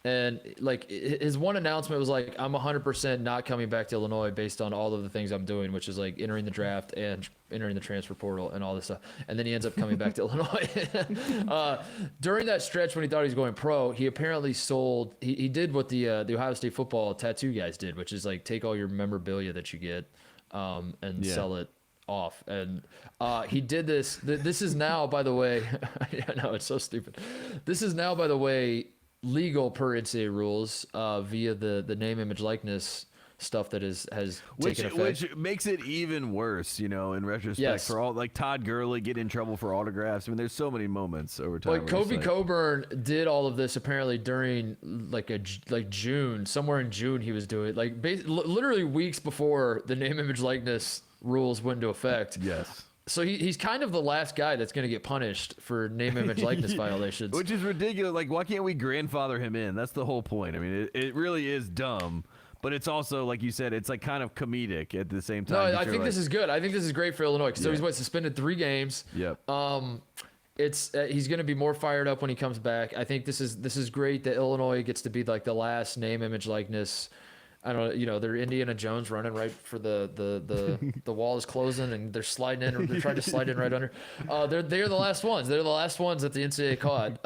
And his one announcement was like, I'm 100% not coming back to Illinois based on all of the things I'm doing, which is like entering the draft and entering the transfer portal and all this stuff. And then he ends up coming back to Illinois. During that stretch when he thought he was going pro, he apparently sold. He did what the Ohio State football tattoo guys did, which is like take all your memorabilia that you get and sell it off. And he did this. This is now, by the way, I know it's so stupid. This is now, by the way, legal per NCAA rules via the name, image, likeness stuff that has taken effect. Which makes it even worse, in retrospect, for all Todd Gurley getting in trouble for autographs. I mean, there's so many moments over time. But Kofi Cockburn did all of this apparently during June, somewhere in June he was doing it, literally weeks before the name, image, likeness rules went into effect. Yes. So he's kind of the last guy that's going to get punished for name, image, likeness violations. Which is ridiculous. Why can't we grandfather him in? That's the whole point. I mean, it really is dumb. but it's also, like you said, it's like kind of comedic at the same time. No, I think this is good. I think this is great for Illinois. So he's suspended 3 games. Yep. He's going to be more fired up when he comes back. I think this is great that Illinois gets to be like the last name, image, likeness. I don't know, they're Indiana Jones running right for the wall is closing and they're sliding in, or they're trying to slide in right under. They're the last ones. They're the last ones that the NCAA caught.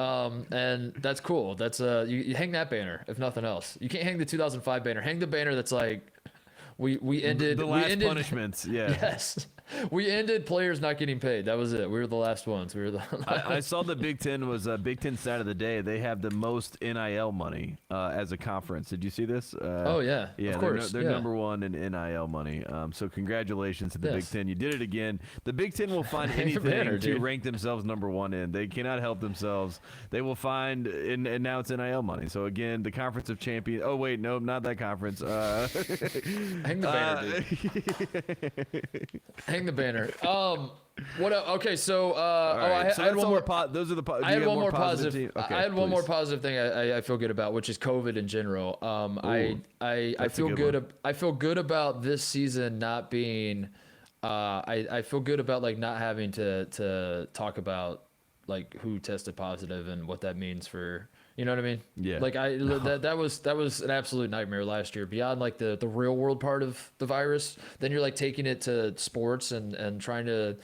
And that's cool. That's you hang that banner if nothing else. You can't hang the 2005 banner. Hang the banner that's like we ended the last punishments. Yeah. Yes. We ended players not getting paid. That was it. We were the last ones. I saw the Big Ten was Big Ten stat of the day. They have the most NIL money as a conference. Did you see this? Oh yeah, yeah. Of course. They're number 1 in NIL money. So congratulations to the Big Ten. You did it again. The Big Ten will find anything to rank themselves number 1 in. They cannot help themselves. They will find, and now it's NIL money. So again, the Conference of Champions. Oh wait, no, not that conference. Hang the banner, dude. Hang the banner. What? Okay, so I had one more. Those are the. I had one more positive. Okay, I had one more positive thing I feel good about, which is COVID in general. I feel good. I feel good about this season not being. I feel good about like not having to talk about like who tested positive and what that means for. You know what I mean? Yeah. Like that was an absolute nightmare last year. Beyond like the real world part of the virus, then you're like taking it to sports and trying to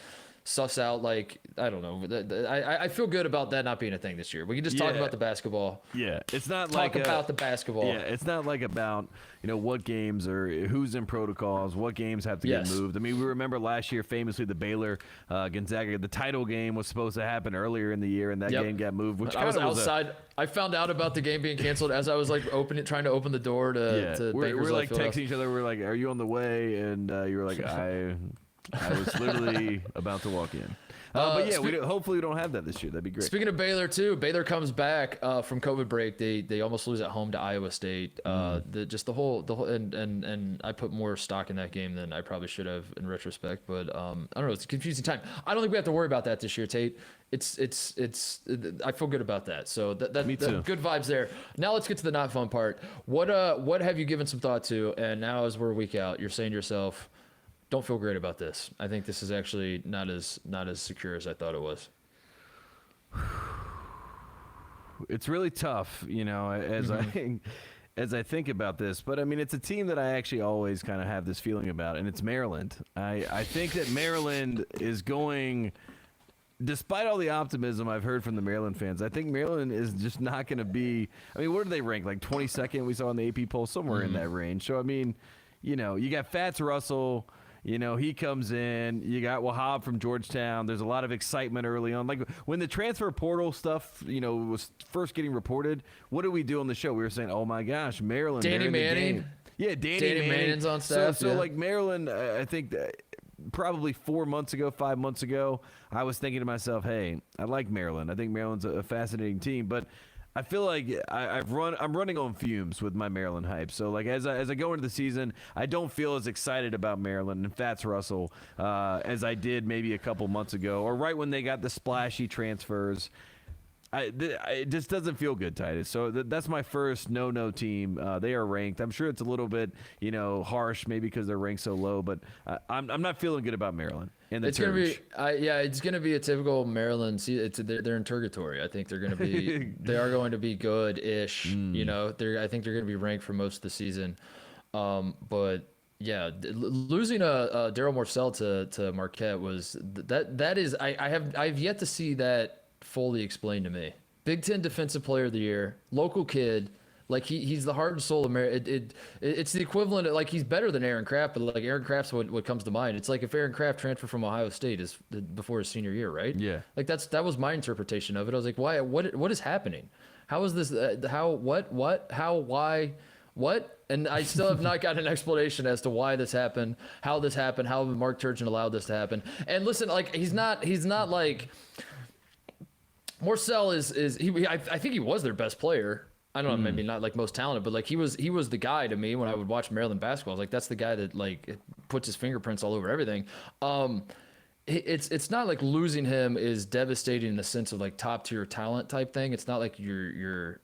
suss out like I don't know. I feel good about that not being a thing this year. We can just talk about the basketball. Yeah, it's not talk about the basketball. Yeah, it's not like about what games or who's in protocols, what games have to get moved. I mean, we remember last year famously the Baylor Gonzaga, the title game was supposed to happen earlier in the year, and that game got moved. Which I was outside. I found out about the game being canceled as I was like trying to open the door to. We're like texting each other. We're like, "Are you on the way?" And you were like, "I was literally about to walk in." But yeah, hopefully we don't have that this year. That'd be great. Speaking of Baylor too, Baylor comes back from COVID break. They almost lose at home to Iowa State. The whole and I put more stock in that game than I probably should have in retrospect. But I don't know. It's a confusing time. I don't think we have to worry about that this year, Tate. It's I feel good about that. So Me too. Good vibes there. Now let's get to the not fun part. What have you given some thought to? And now as we're a week out, you're saying to yourself, don't feel great about this. I think this is actually not as secure as I thought it was. It's really tough, as I think about this. But I mean, it's a team that I actually always kind of have this feeling about, and it's Maryland. I think that Maryland is going. Despite all the optimism I've heard from the Maryland fans, I think Maryland is just not going to be. I mean, where do they rank? Like 22nd? We saw in the AP poll, somewhere in that range. So I mean, you got Fats Russell. He comes in. You got Wahab from Georgetown. There's a lot of excitement early on. Like when the transfer portal stuff, was first getting reported, what did we do on the show? We were saying, oh my gosh, Maryland. Danny Manning. Yeah, Danny Manning's on staff. So like Maryland, I think that probably 5 months ago, I was thinking to myself, hey, I like Maryland. I think Maryland's a fascinating team, but I feel like I'm running on fumes with my Maryland hype. So like as I go into the season, I don't feel as excited about Maryland and Fats Russell as I did maybe a couple months ago, or right when they got the splashy transfers. It just doesn't feel good, Titus. So that's my first no team. They are ranked. I'm sure it's a little bit, harsh, maybe because they're ranked so low. But I'm not feeling good about Maryland. It's gonna be, it's gonna be a typical Maryland. See, they're in purgatory. I think they're gonna be, they are going to be good-ish. I think they're gonna be ranked for most of the season. But yeah, losing a Daryl Morcell to Marquette was that is I've yet to see that fully explained to me. Big Ten Defensive Player of the Year, local kid, like he's the heart and soul of America. It's the equivalent of, like, he's better than Aaron Craft, but like Aaron Craft's what comes to mind. It's like if Aaron Craft transferred from Ohio State before his senior year, right? Yeah. Like that was my interpretation of it. I was like, why? What is happening? How is this? What? And I still have not got an explanation as to why this happened, how Mark Turgeon allowed this to happen. And listen, like he's not like. Morcell I think he was their best player. I don't know, maybe not like most talented, but like he was the guy to me when I would watch Maryland basketball. I was like, that's the guy that like puts his fingerprints all over everything. it's not like losing him is devastating in the sense of like top tier talent type thing. It's not like you're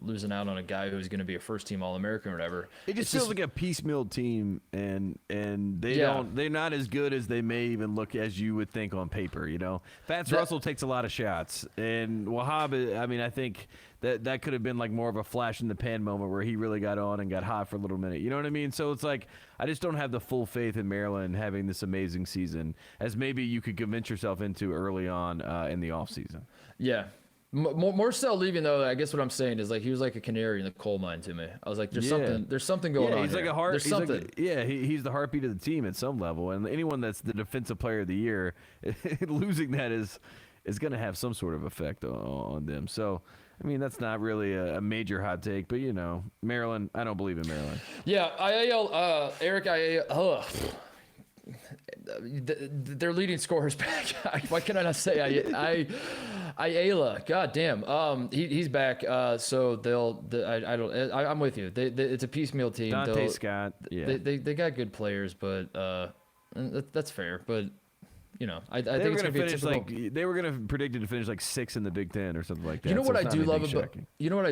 losing out on a guy who's going to be a first team All-American or whatever. It just feels like a piecemeal team, and they're not as good as they may even look as you would think on paper. Fats Russell takes a lot of shots, and Wahab. I mean, I think that could have been like more of a flash in the pan moment where he really got on and got hot for a little minute. You know what I mean? So it's like I just don't have the full faith in Maryland having this amazing season as maybe you could convince yourself into early on in the offseason. Yeah. More so leaving, though, I guess what I'm saying is like he was like a canary in the coal mine to me. I was like, there's something going on. He's here. like a heart. There's something. He's the heartbeat of the team at some level. And anyone that's the defensive player of the year, losing that is going to have some sort of effect on them. So, I mean, that's not really a major hot take, but Maryland. I don't believe in Maryland. Yeah, Eric their leading scorer's back. Why can I not say Ayala? God damn. He's back. So I'm with you. It's a piecemeal team. Dante Scott. Yeah. They got good players, but that's fair. But I think it's going to be typical. They were going to predict it to finish like 6th in the Big Ten or something like that. You know what I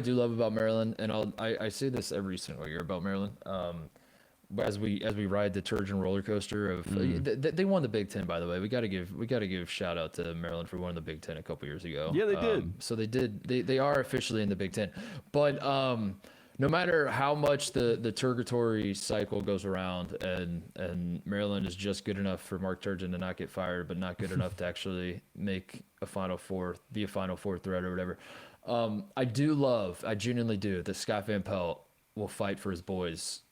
do love about Maryland, and I say this every single year about Maryland. As we ride the Trojan roller coaster of they won the Big Ten, by the way. We got to give shout out to Maryland for winning the Big Ten a couple years ago. Yeah, they did. So they did. They are officially in the Big Ten, but no matter how much the purgatory cycle goes around, and Maryland is just good enough for Mark Turgeon to not get fired, but not good enough to actually make a Final Four, be a Final Four threat or whatever. I genuinely do, that Scott Van Pelt will fight for his boys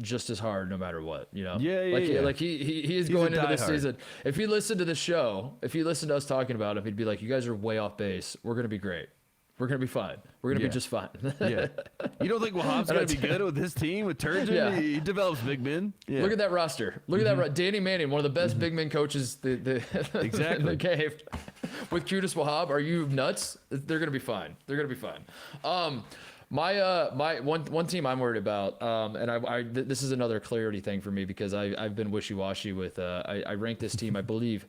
just as hard no matter what. He is going into this season. If he listened to the show, if he listened to us talking about him, he'd be like, you guys are way off base. We're going to be great. We're going to be fine. We're going to be just fine. Yeah. You don't think Wahab's going to be good with this team, with Turgeon? Yeah. He develops big men. Yeah. Look at that roster. Look at that. Danny Manning, one of the best big men coaches exactly. in the cave. With Qudus Wahab, are you nuts? They're going to be fine. They're going to be fine. My one team I'm worried about, and this is another clarity thing for me because I've been wishy-washy with. I ranked this team, I believe,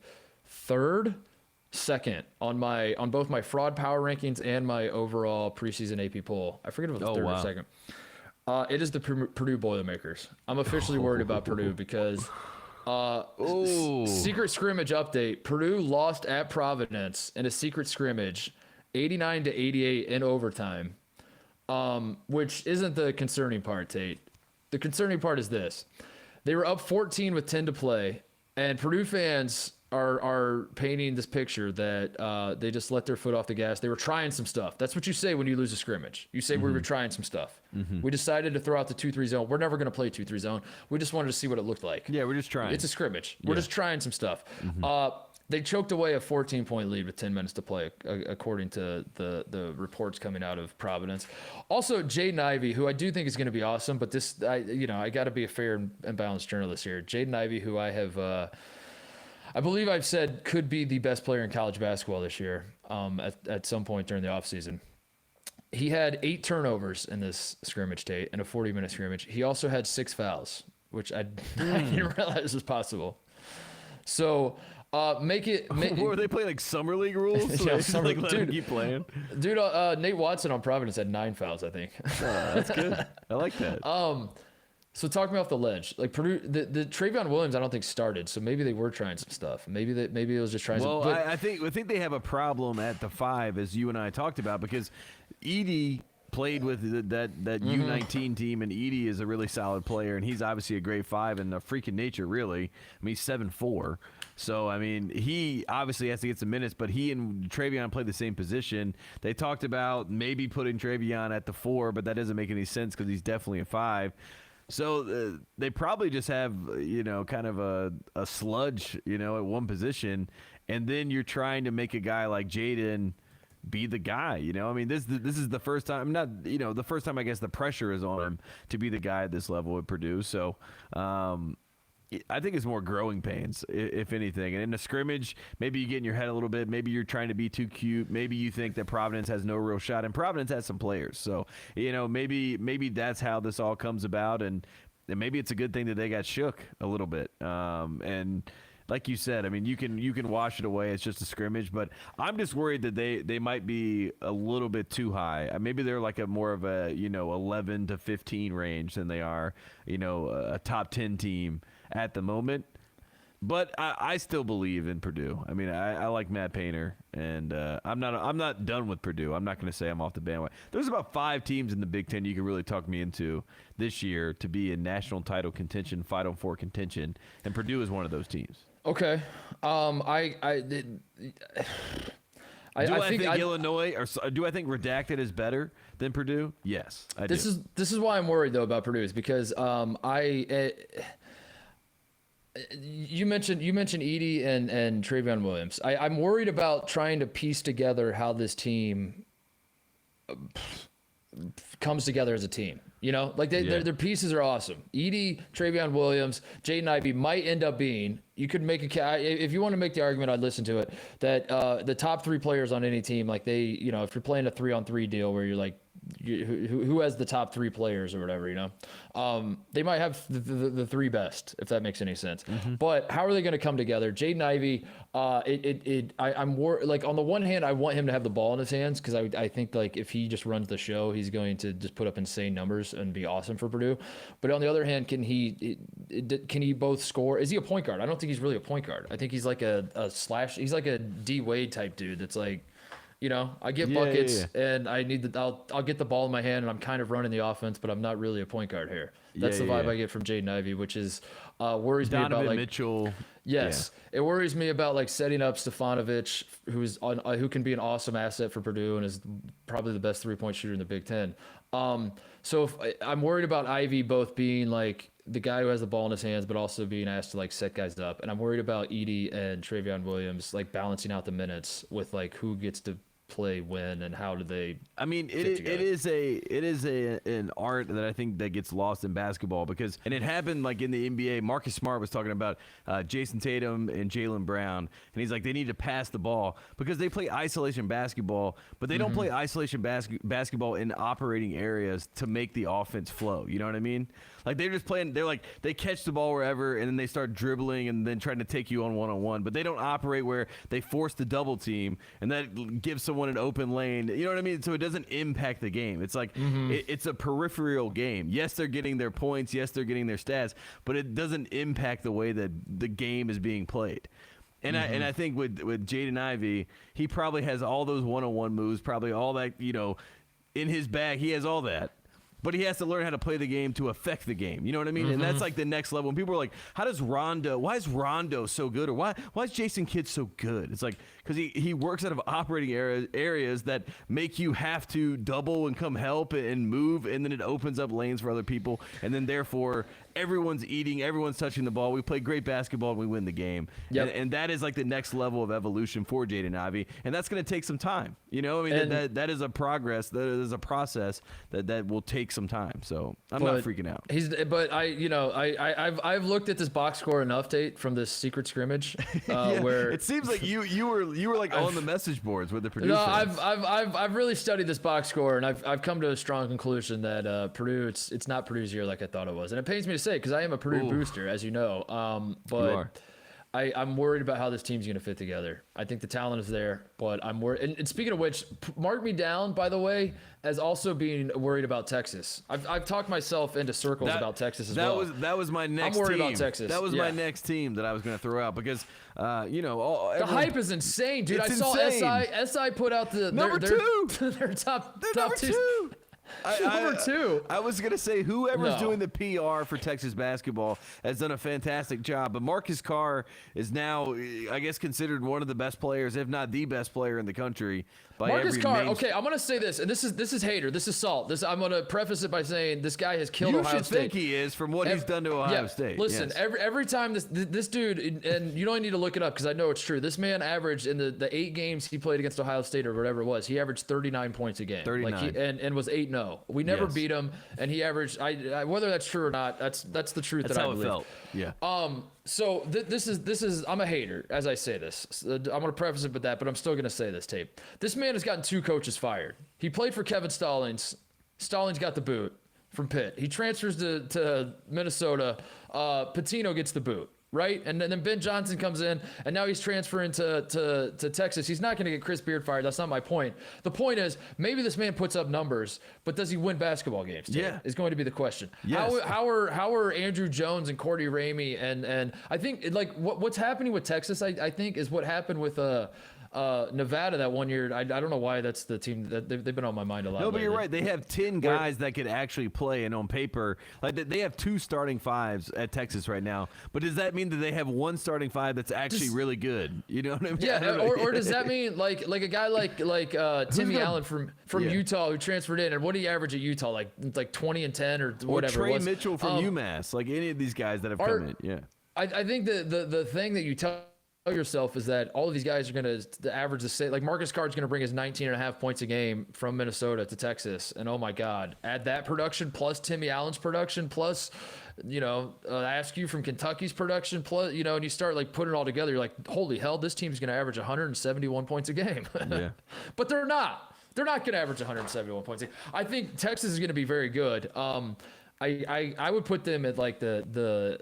second on both my fraud power rankings and my overall preseason AP poll. I forget if it was third or second. It is the Purdue Boilermakers. I'm officially worried about Purdue because secret scrimmage update. Purdue lost at Providence in a secret scrimmage, 89-88 in overtime. Which isn't the concerning part, Tate. The concerning part is this. They were up 14 with 10 to play, and Purdue fans are painting this picture that they just let their foot off the gas. They were trying some stuff. That's what you say when you lose a scrimmage. You say we were trying some stuff. We decided to throw out the 2-3 zone. We're never going to play 2-3 zone. We just wanted to see what it looked like. Yeah, we're just trying. It's a scrimmage. We're just trying some stuff. They choked away a 14-point lead with 10 minutes to play, according to the reports coming out of Providence. Also, Jaden Ivey, who I do think is going to be awesome, but I got to be a fair and balanced journalist here. Jaden Ivey, who I believe I've said could be the best player in college basketball this year at some point during the offseason. He had 8 turnovers in this scrimmage, Tate, in a 40-minute scrimmage. He also had 6 fouls, which I didn't realize was possible. So... Were they playing like summer league rules? Yeah, let him keep playing. Dude, Nate Watson on Providence had 9 fouls, I think. That's good. I like that. So talk me off the ledge. Like Purdue, the Travion Williams, I don't think started. So maybe they were trying some stuff. Maybe it was just trying. Well, I think they have a problem at the 5, as you and I talked about, because Edey played with that U19 team, and Edey is a really solid player, and he's obviously a great 5 and a freak of nature, really. I mean, he's 7'4". So, I mean, he obviously has to get some minutes, but he and Travion play the same position. They talked about maybe putting Travion at the 4, but that doesn't make any sense because he's definitely a 5. So they probably just have, kind of a sludge, at one position, and then you're trying to make a guy like Jaden be the guy, I mean, this is the first time, the first time I guess the pressure is on him to be the guy at this level at Purdue. So, I think it's more growing pains, if anything. And in a scrimmage, maybe you get in your head a little bit. Maybe you're trying to be too cute. Maybe you think that Providence has no real shot. And Providence has some players. So, maybe that's how this all comes about. And maybe it's a good thing that they got shook a little bit. And like you said, I mean, you can wash it away. It's just a scrimmage, but I'm just worried that they might be a little bit too high. Maybe they're like a more of a 11 to 15 range than they are a top 10 team at the moment. But I still believe in Purdue. I mean, I like Matt Painter, and I'm not done with Purdue. I'm not going to say I'm off the bandwagon. There's about 5 teams in the Big Ten you can really talk me into this year to be in national title contention, Final Four contention, and Purdue is one of those teams. Okay, I think Illinois or do I think Redacted is better than Purdue? Yes, I do. This is why I'm worried though about Purdue is because you mentioned Edey and Travion Williams. I'm worried about trying to piece together how this team comes together as a team. Their pieces are awesome. Edey, Travion Williams, Jaden Ivey might end up being. You could make if you want to make the argument, I'd listen to it. That the top 3 players on any team, like if you're playing a 3-on-3 deal where you're like, who has the top 3 players or whatever, they might have the 3 best, if that makes any sense. Mm-hmm. But how are they going to come together? Jaden Ivey, I'm like, on the one hand, I want him to have the ball in his hands because I think like if he just runs the show, he's going to just put up insane numbers and be awesome for Purdue. But on the other hand, can he both score? Is he a point guard? I don't think he's really a point guard. I think he's like he's like a D Wade type dude that's like, I get buckets and I need I'll get the ball in my hand and I'm kind of running the offense, but I'm not really a point guard here. That's the vibe I get from Jaden Ivey, which is worries me about like Mitchell. Yes, it worries me about like setting up Stefanovic, who can be an awesome asset for Purdue and is probably the best 3-point shooter in the Big Ten. So I'm worried about Ivey both being like the guy who has the ball in his hands, but also being asked to like set guys up. And I'm worried about Edey and Travion Williams like balancing out the minutes with like who gets to play when and how do they it is an art that I think that gets lost in basketball because it happened like in the NBA. Marcus Smart was talking about Jason Tatum and Jaylen Brown, and he's like they need to pass the ball because they play isolation basketball, but they don't play isolation basketball in operating areas to make the offense flow. You know what I mean? Like they're just playing, they catch the ball wherever and then they start dribbling and then trying to take you on one-on-one, but they don't operate where they force the double team and that gives someone an open lane. You know what I mean? So it doesn't impact the game. It's like it's a peripheral game. Yes, they're getting their points. Yes, they're getting their stats, but it doesn't impact the way that the game is being played. And I think with Jaden Ivey, he probably has all those one-on-one moves, probably all that, in his bag. He has all that. But he has to learn how to play the game to affect the game. You know what I mean? And that's like the next level. When people are like, why is Rondo so good? Or why is Jason Kidd so good? It's like, because he works out of operating areas that make you have to double and come help and move, and then it opens up lanes for other people. And then therefore, everyone's eating, everyone's touching the ball. We play great basketball and we win the game. Yep. And that is like the next level of evolution for Jaden Ivey. And that's going to take some time. That is a progress. That is a process that will take some time. So I'm not freaking out. I've looked at this box score enough, Tate, from this secret scrimmage where it seems like you were like on the message boards with the producers. No, I've really studied this box score and I've come to a strong conclusion that Purdue it's not Purdue's year like I thought it was, and it pains me to say because I am a Purdue booster, as you know. But you are. I'm worried about how this team's going to fit together. I think the talent is there, but I'm worried. And speaking of which, mark me down, by the way, as also being worried about Texas. I've talked myself into circles about Texas as well. That was my next team. I'm worried about Texas. That was my next team that I was going to throw out because, the hype is insane, dude. I saw SI put out their top two. Number 2. I was going to say whoever's doing the PR for Texas basketball has done a fantastic job. But Marcus Carr is now, I guess, considered one of the best players, if not the best player in the country. Marcus Carr, okay, I'm going to say this, and this is hater. This is salt. I'm going to preface it by saying this guy has killed Ohio State. You should think he is from what he's done to Ohio State. Listen, every time this dude, and you don't need to look it up because I know it's true, this man averaged in the 8 games he played against Ohio State or whatever it was, he averaged 39 points a game. 39. And was 8-0. We never beat him, and he averaged, whether that's true or not, that's the truth that I believe. That's how it felt, yeah. So this is I'm a hater as I say this. I'm going to preface it with that, but I'm still going to say this, Tape. This man has gotten 2 coaches fired. He played for Kevin Stallings. Stallings got the boot from Pitt. He transfers to Minnesota. Pitino gets the boot. right? And then Ben Johnson comes in, and now he's transferring to Texas. He's not going to get Chris Beard fired. That's not my point. The point is, maybe this man puts up numbers, but does he win basketball games? Yeah, is going to be the question. Yes. How are Andrew Jones and Cordy Ramey and I think like what's happening with Texas? I think is what happened with Nevada that one year. I don't know why that's the team that they've been on my mind a lot. No, but lately. you're right. They have 10 guys that could actually play, and on paper, like they have 2 starting fives at Texas right now. But does that mean that they have 1 starting 5 that's actually really good? You know what I mean? Yeah, or does that mean like a guy like Timmy Allen from Utah who transferred in, and what do you average at Utah? Like 20 and 10 or whatever. Or Trey Mitchell from UMass, like any of these guys that have come in. Yeah, I think the thing that you tell yourself is that all of these guys are going to average the same. Like Marcus Card's going to bring his 19.5 points a game from Minnesota to Texas, and oh my God, add that production plus Timmy Allen's production plus, ask you from Kentucky's production plus, and you start like putting it all together. You're like, holy hell, this team's going to average 171 points a game. Yeah. But they're not. They're not going to average 171 points a game. I think Texas is going to be very good. I would put them at like the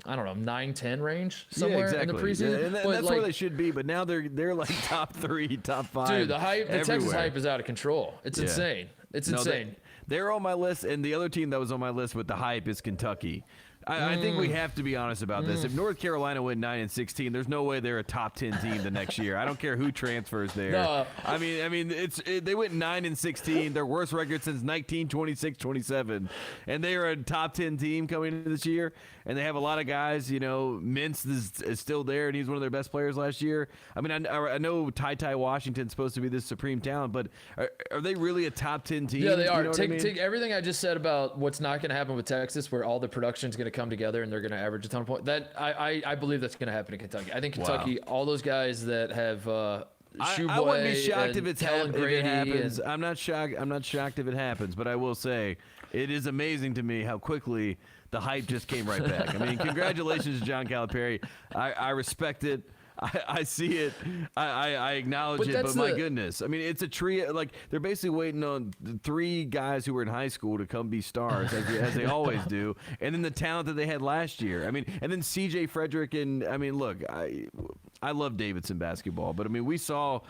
I don't know 9-10 range somewhere in the preseason. Yeah, and that's where they should be. But now they're like top 3, top 5. Dude, the Texas hype is out of control. It's insane. It's insane. They're on my list, and the other team that was on my list with the hype is Kentucky. I think we have to be honest about this. If North Carolina went 9-16, there's no way they're a top 10 team the next year. I don't care who transfers there. No. I mean, they went 9-16, their worst record since 1926-27, and they are a top 10 team coming into this year. And they have a lot of guys. Mintz is still there, and he's one of their best players last year. I mean, I know Ty Washington's supposed to be this supreme talent, but are they really a top 10 team? Yeah, they are. You know Take everything I just said about what's not going to happen with Texas, where all the production's going to come together and they're going to average a ton of points. That I believe that's going to happen in Kentucky. I think Kentucky, all those guys that have I wouldn't be shocked if it happens. And, I'm not shocked if it happens, but I will say it is amazing to me how quickly the hype just came right back. I mean, congratulations to John Calipari. I respect it. I see it. I acknowledge it, but my goodness. I mean, it's a tree. Like, they're basically waiting on the 3 guys who were in high school to come be stars, as they always do. And then the talent that they had last year. I mean, and then C.J. Frederick. And, I mean, look, I love Davidson basketball, but, I mean, we saw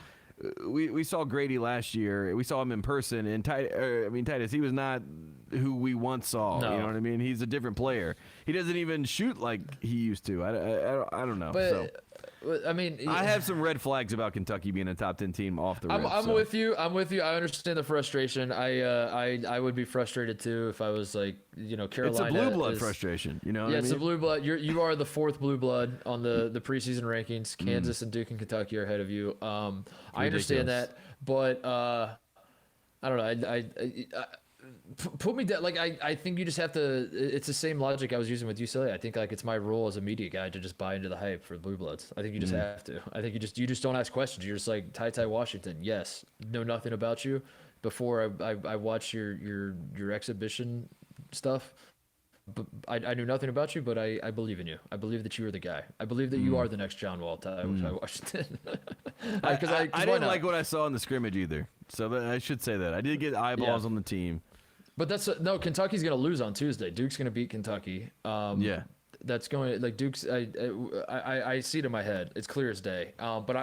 Grady last year. We saw him in person. And, Titus, he was not who we once saw. No. You know what I mean? He's a different player. He doesn't even shoot like he used to. I don't know. But, I mean, I have some red flags about Kentucky being a top 10 team off the rip. I'm with you. I understand the frustration. I would be frustrated too if I was like, Carolina. It's a blue blood frustration. It's a blue blood. You are the 4th blue blood on the preseason rankings. Kansas and Duke and Kentucky are ahead of you. I understand that, but I don't know. Put me down. Like I think you just have to. It's the same logic I was using with UCLA. I think like it's my role as a media guy to just buy into the hype for the Blue Bloods. I think you just have to. I think you just don't ask questions. You're just like Ty Washington. Yes, know nothing about you before I watch your exhibition stuff. But I knew nothing about you, but I believe in you. I believe that you are the guy. I believe that you are the next John Wall, Ty Washington. I didn't like what I saw in the scrimmage either. So I should say that I did get eyeballs on the team. But no. Kentucky's going to lose on Tuesday. Duke's going to beat Kentucky. That's going like Duke's. I see it in my head. It's clear as day. But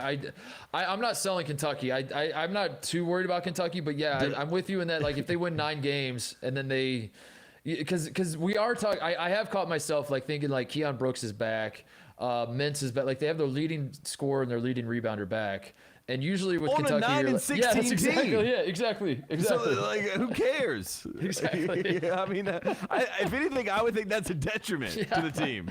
I'm not selling Kentucky. I'm not too worried about Kentucky. But yeah, I'm with you in that. Like if they win 9 games and then they, because we are talking. I have caught myself like thinking like Keon Brooks is back. Mintz is back. Like they have their leading scorer and their leading rebounder back. And usually with Kentucky, on a 9-16 team. Yeah, exactly. So, like, who cares? Exactly. I mean, if anything, I would think that's a detriment to the team,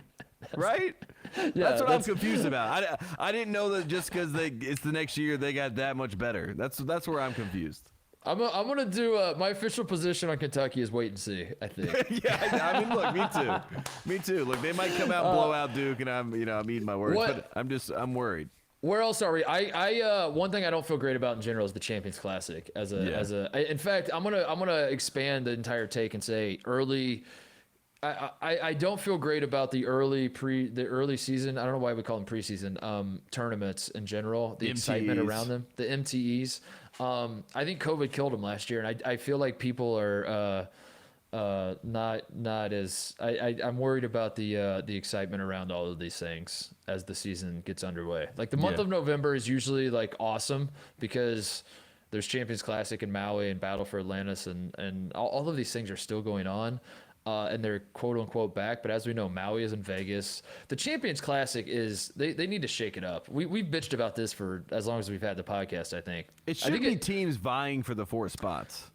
right? Yeah, that's what I'm confused about. I didn't know that just because it's the next year they got that much better. That's where I'm confused. I'm gonna do my official position on Kentucky is wait and see. I think. Yeah, I mean, look, me too. Look, they might come out and blow out Duke, and I'm eating my words, but I'm worried. Where else are we? One thing I don't feel great about in general is the Champions Classic. In fact, I'm gonna expand the entire take and say early. I don't feel great about the early season. I don't know why we call them preseason tournaments in general. The excitement around them, the MTEs. I think COVID killed them last year, and I feel like people are Not as I'm worried about the excitement around all of these things as the season gets underway. Like the month of November is usually like awesome because there's Champions Classic in Maui and Battle for Atlantis and all of these things are still going on. And they're quote unquote back, but as we know, Maui is in Vegas. The Champions Classic is they need to shake it up. We've bitched about this for as long as we've had the podcast. I think it should be teams vying for the 4 spots.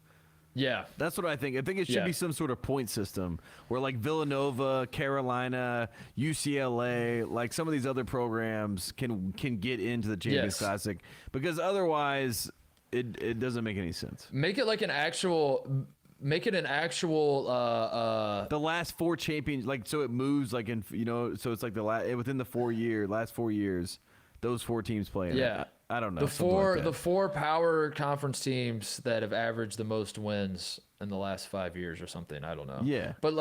Yeah, that's what I think. I think it should be some sort of point system where like Villanova, Carolina, UCLA, like some of these other programs can get into the Champions Classic because otherwise it doesn't make any sense. Make it an actual the last 4 champions, like so it moves like in so it's like within the last 4 years those 4 teams play in it. I don't know. The four power conference teams that have averaged the most wins in the last 5 years or something. I don't know. Yeah. But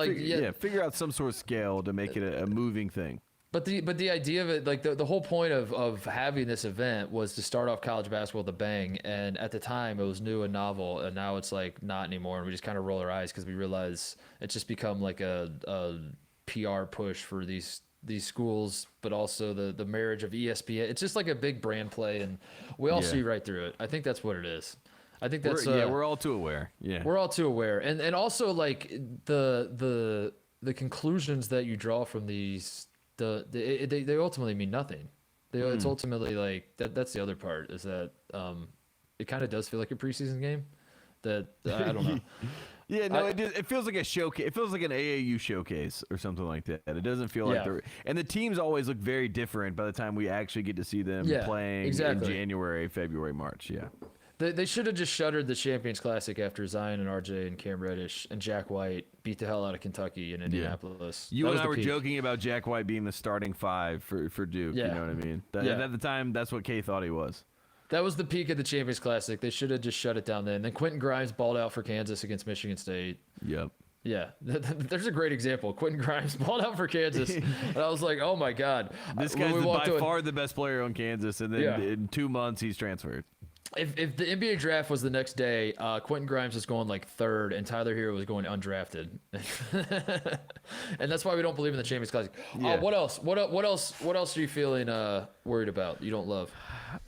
figure out some sort of scale to make it a moving thing. But the idea of it, like the whole point of having this event was to start off college basketball with a bang. And at the time it was new and novel, and now it's like not anymore. And we just kind of roll our eyes because we realize it's just become like a PR push for these schools, but also the marriage of ESPN. It's just like a big brand play, and we all see right through it. I think that's what it is. I think that's we're all too aware. Yeah, we're all too aware, and also like the conclusions that you draw from these, they ultimately mean nothing. It's ultimately like that's the other part is that it kind of does feel like a preseason game. That I don't know. Yeah, no, it feels like a showcase. It feels like an AAU showcase or something like that. It doesn't feel like and the teams always look very different by the time we actually get to see them playing in January, February, March. Yeah. They should have just shuttered the Champions Classic after Zion and RJ and Cam Reddish and Jack White beat the hell out of Kentucky and Indianapolis. You and I were joking about Jack White being the starting 5 for Duke. You know what I mean? At the time, that's what Kay thought he was. That was the peak of the Champions Classic. They should have just shut it down then. Then Quentin Grimes balled out for Kansas against Michigan State. Yep. Yeah, there's a great example. Quentin Grimes balled out for Kansas, and I was like, "Oh my God, this guy's by far the best player on Kansas." And then in 2 months, he's transferred. If the NBA draft was the next day, Quentin Grimes was going like 3rd, and Tyler Hero was going undrafted, and that's why we don't believe in the Champions Classic. Yeah. What else? What else are you feeling worried about? You don't love?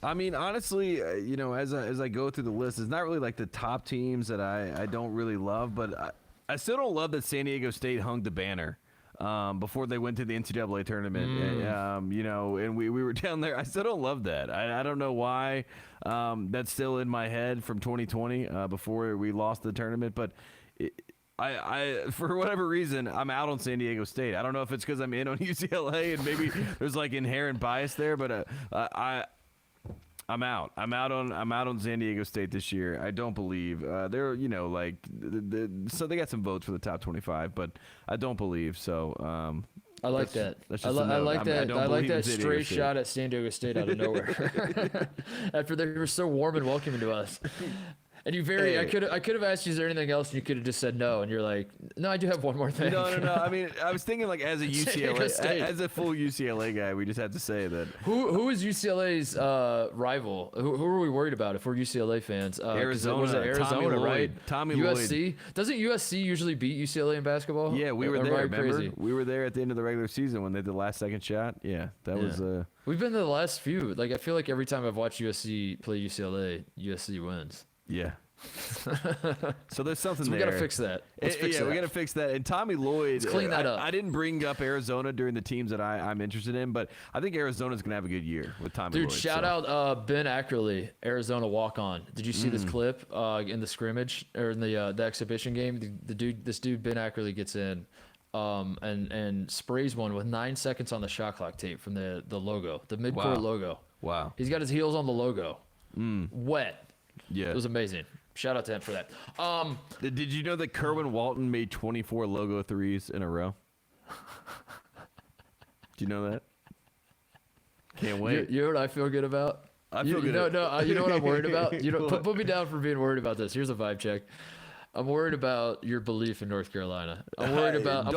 I mean, honestly, as I go through the list, it's not really like the top teams that I don't really love, but I still don't love that San Diego State hung the banner before they went to the NCAA tournament. And we were down there. I still don't love that. I don't know why that's still in my head from 2020 before we lost the tournament, but I for whatever reason, I'm out on San Diego State. I don't know if it's because I'm in on UCLA and maybe there's like inherent bias there, but I'm out. I'm out on San Diego State this year. I don't believe they're so they got some votes for the top 25, but I don't believe so. I like that. I like that. I like that straight shot at San Diego State out of nowhere. After they were so warm and welcoming to us. And I could have asked you, is there anything else? And you could have just said no. And you're like, no, I do have one more thing. No. I mean, I was thinking like as a UCLA, as a full UCLA guy, we just had to say that. Who is UCLA's rival? Who are we worried about if we're UCLA fans? Arizona. Was it Arizona, right? Tommy USC. Lloyd. Doesn't USC usually beat UCLA in basketball? Yeah, we were there. Remember? Crazy. We were there at the end of the regular season when they did the last second shot. Yeah, that was. We've been to the last few. Like I feel like every time I've watched USC play UCLA, USC wins. Yeah. So there's something so we there. We got to fix that. We got to fix that. And Tommy Lloyd, let's clean that up. I didn't bring up Arizona during the teams that I'm interested in, but I think Arizona's going to have a good year with Tommy Lloyd. Dude, shout out Ben Ackerley, Arizona walk-on. Did you see this clip in the scrimmage or in the exhibition game? This dude Ben Ackerley gets in and sprays one with 9 seconds on the shot clock tape from the logo, the midcourt logo. Wow. He's got his heels on the logo. Wet. Yeah. It was amazing. Shout out to him for that. Did you know that Kerwin Walton made 24 logo threes in a row? Do you know that? Can't wait. You know what I feel good about? I feel good. You know what I'm worried about? Put me down for being worried about this. Here's a vibe check. I'm worried about your belief in North Carolina. I'm worried about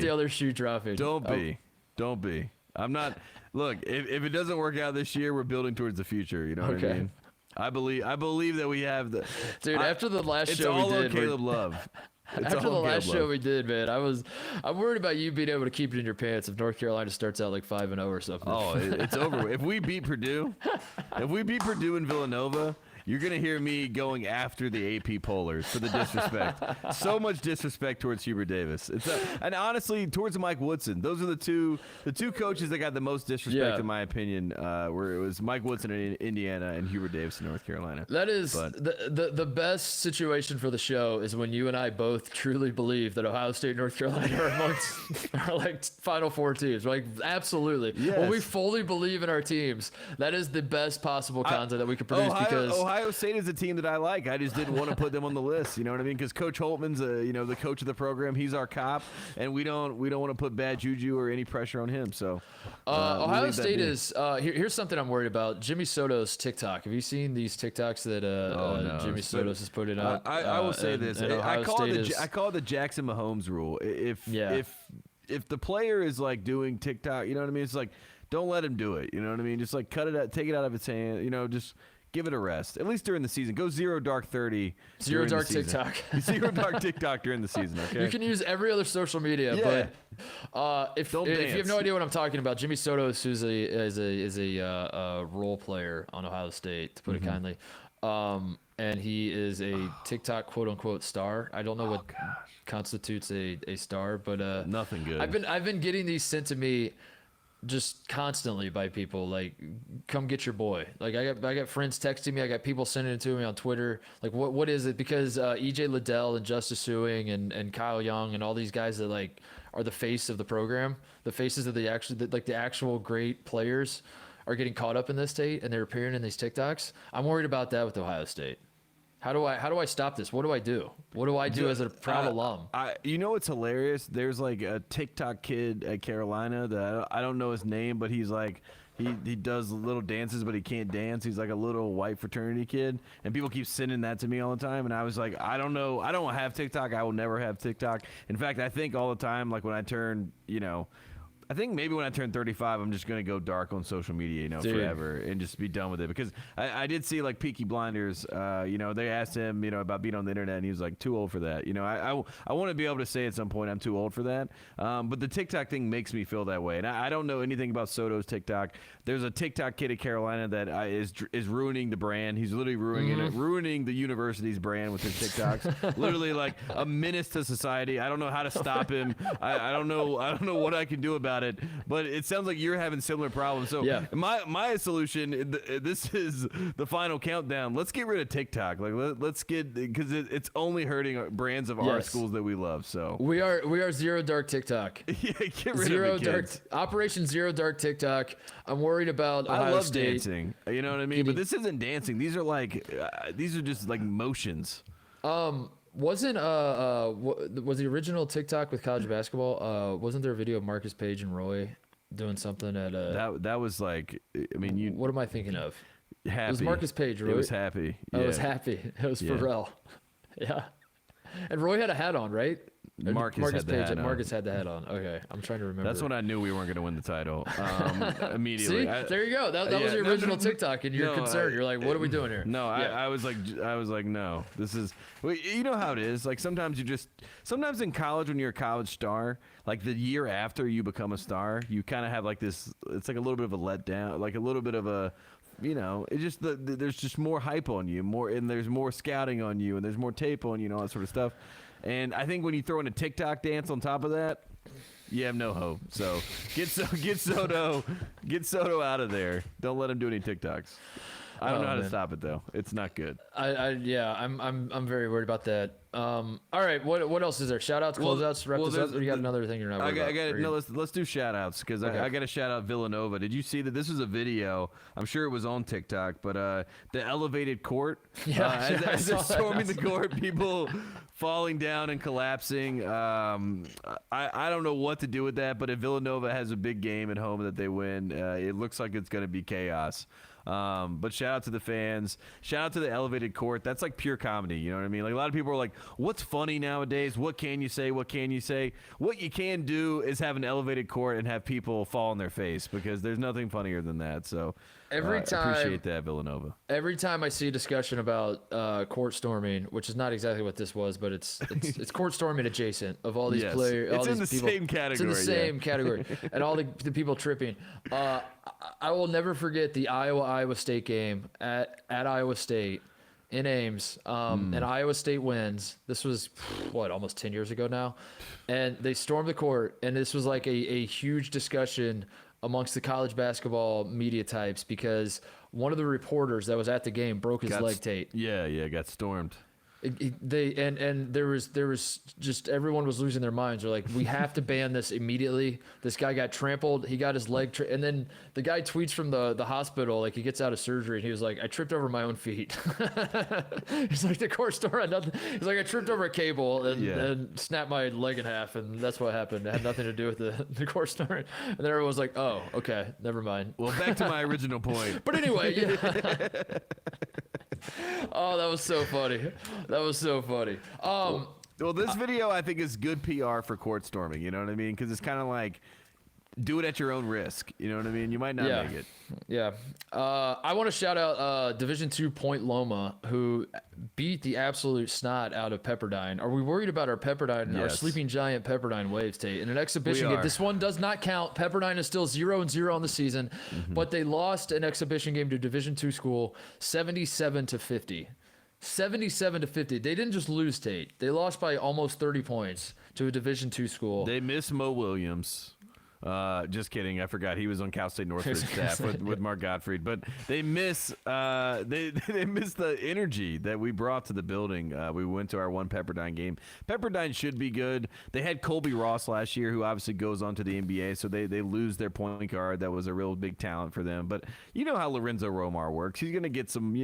the other shoe dropping. Don't be. I'm not. Look, if it doesn't work out this year, we're building towards the future. You know what I mean? I believe that we have the. Dude, after the last show we did, Caleb Love. After the last show we did, man, I'm worried about you being able to keep it in your pants if North Carolina starts out like 5-0 or something. Oh, it's over. If we beat Purdue and Villanova, you're going to hear me going after the AP pollers for the disrespect. So much disrespect towards Hubert Davis. And honestly, towards Mike Woodson. Those are the two coaches that got the most disrespect, in my opinion, where it was Mike Woodson in Indiana and Hubert Davis in North Carolina. That is the best situation for the show is when you and I both truly believe that Ohio State and North Carolina are like Final Four teams. Like, absolutely. Yes. When we fully believe in our teams, that is the best possible content that we could produce because Ohio State is a team that I like. I just didn't want to put them on the list. You know what I mean? Because Coach Holtman's, the coach of the program. He's our cop, and we don't want to put bad juju or any pressure on him. So Ohio State is here's something I'm worried about. Jimmy Soto's TikTok. Have you seen these TikToks that Jimmy Soto's is putting out? I will say this. I call it the Jackson Mahomes rule. If the player is like doing TikTok, you know what I mean? It's like, don't let him do it. You know what I mean? Just like cut it out, take it out of its hand. Just give it a rest, at least during the season. Go zero dark 30. Zero dark TikTok. Zero dark TikTok during the season. Okay. You can use every other social media, but if you have no idea what I'm talking about, Jimmy Soto is a role player on Ohio State, to put it kindly, and he is a TikTok quote unquote star. I don't know what constitutes a star, but nothing good. I've been getting these sent to me just constantly by people like, come get your boy. Like I got friends texting me. I got people sending it to me on Twitter. Like what is it? Because EJ Liddell and Justice Suing and Kyle Young and all these guys that like are the face of the program, the faces of the actual great players are getting caught up in this state and they're appearing in these TikToks. I'm worried about that with Ohio State. How do I stop this? What do I do? What do I do as a proud alum? It's hilarious. There's like a TikTok kid at Carolina that I don't know his name, but he's like he does little dances, but he can't dance. He's like a little white fraternity kid, and people keep sending that to me all the time. And I was like, I don't know. I don't have TikTok. I will never have TikTok. In fact, I think all the time, like when I turn, I think maybe when I turn 35, I'm just going to go dark on social media, forever and just be done with it. Because I did see, like, Peaky Blinders, they asked him, about being on the internet, and he was, like, too old for that. I want to be able to say at some point I'm too old for that. But the TikTok thing makes me feel that way. And I don't know anything about Soto's TikTok. There's a TikTok kid at Carolina that is ruining the brand. He's literally ruining the university's brand with his TikToks. Literally, like, a menace to society. I don't know how to stop him. I don't know what I can do about it, but it sounds like you're having similar problems. So my solution, this is the final countdown. Let's get rid of TikTok. Like let's get, because it's only hurting brands of our schools that we love. So we are zero dark TikTok. Get rid zero of it, dark Operation Zero Dark TikTok. I'm worried about Ohio I love State. dancing. You know what I mean? But this isn't dancing. These are just like motions. Was the original TikTok with college basketball? Wasn't there a video of Marcus Page and Roy doing something at that was like, I mean, what am I thinking of? Happy. It was Marcus Page, right? It was Happy. Yeah. It was Happy. It was Pharrell. Yeah. And Roy had a hat on, right? Marcus had the hat on. Marcus had the hat on. Okay, I'm trying to remember. That's when I knew we weren't going to win the title. Immediately. See, there you go. That was the original TikTok, and you're concerned. You're like, what are we doing here? No, I was like, no. This is, you know how it is. Like sometimes sometimes in college when you're a college star, like the year after you become a star, you kind of have like this. It's like a little bit of a letdown, like a little bit of a. It's just there's just more hype on you, and there's more scouting on you, and there's more tape on you, and all that sort of stuff. And I think when you throw in a TikTok dance on top of that, you have no hope. So get Soto out of there. Don't let him do any TikToks. I don't know how to stop it though. It's not good. I'm very worried about that. All right, what else is there? Shoutouts, closeouts, wrap this up. Or you got another thing you're not worried about? No, let's do shoutouts because I got to shout out Villanova. Did you see that? This was a video. I'm sure it was on TikTok, but the elevated court. As they're storming the court, people falling down and collapsing. I don't know what to do with that, but if Villanova has a big game at home that they win, it looks like it's going to be chaos. But shout out to the fans. Shout out to the elevated court. That's like pure comedy. You know what I mean? Like a lot of people are like, what's funny nowadays? What can you say? What can you say? What you can do is have an elevated court and have people fall on their face because there's nothing funnier than that. So Every time, appreciate that, Villanova. Every time I see a discussion about court storming, which is not exactly what this was, but it's court storming adjacent of all these players. It's in the same category. It's in the same category, and all the people tripping. I will never forget the Iowa State game at Iowa State in Ames, and Iowa State wins. This was almost 10 years ago now, and they stormed the court, and this was like a huge discussion amongst the college basketball media types because one of the reporters that was at the game broke his leg, Tate. Yeah, got stormed. There was just everyone was losing their minds. They're like, we have to ban this immediately. This guy got trampled. He got his leg and then the guy tweets from the hospital, like he gets out of surgery and he was like, I tripped over my own feet. He's like, the court store had nothing. He's like, I tripped over a cable and snapped my leg in half, and that's what happened. It had nothing to do with the court store. And then everyone was like, oh, okay, never mind. Well, back to my original point. But anyway, yeah. Oh, that was so funny. That was so funny. Well, this video I think is good PR for court storming. You know what I mean? Because it's kind of like do it at your own risk. You know what I mean? You might not make it. Yeah. I want to shout out Division II Point Loma, who beat the absolute snot out of Pepperdine. Are we worried about our Pepperdine, our sleeping giant Pepperdine Waves, Tate? In an exhibition game, this one does not count. Pepperdine is still 0-0 on the season, but they lost an exhibition game to Division II school 77-50. 77-50. They didn't just lose, Tate. They lost by almost 30 points to a Division II school. They miss Mo Williams. Just kidding. I forgot he was on Cal State Northridge staff with Mark Gottfried. But they miss they miss the energy that we brought to the building. We went to our one Pepperdine game. Pepperdine should be good. They had Colby Ross last year, who obviously goes on to the NBA, so they lose their point guard. That was a real big talent for them. But you know how Lorenzo Romar works. He's going to get some,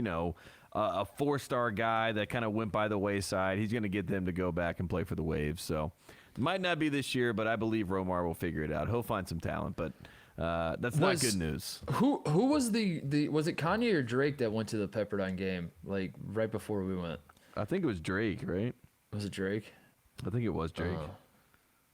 a four-star guy that kind of went by the wayside. He's going to get them to go back and play for the Waves. So might not be this year, but I believe Romar will figure it out. He'll find some talent, but that's not good news. Who was was it Kanye or Drake that went to the Pepperdine game, like right before we went? I think it was Drake, right? Was it Drake? I think it was Drake.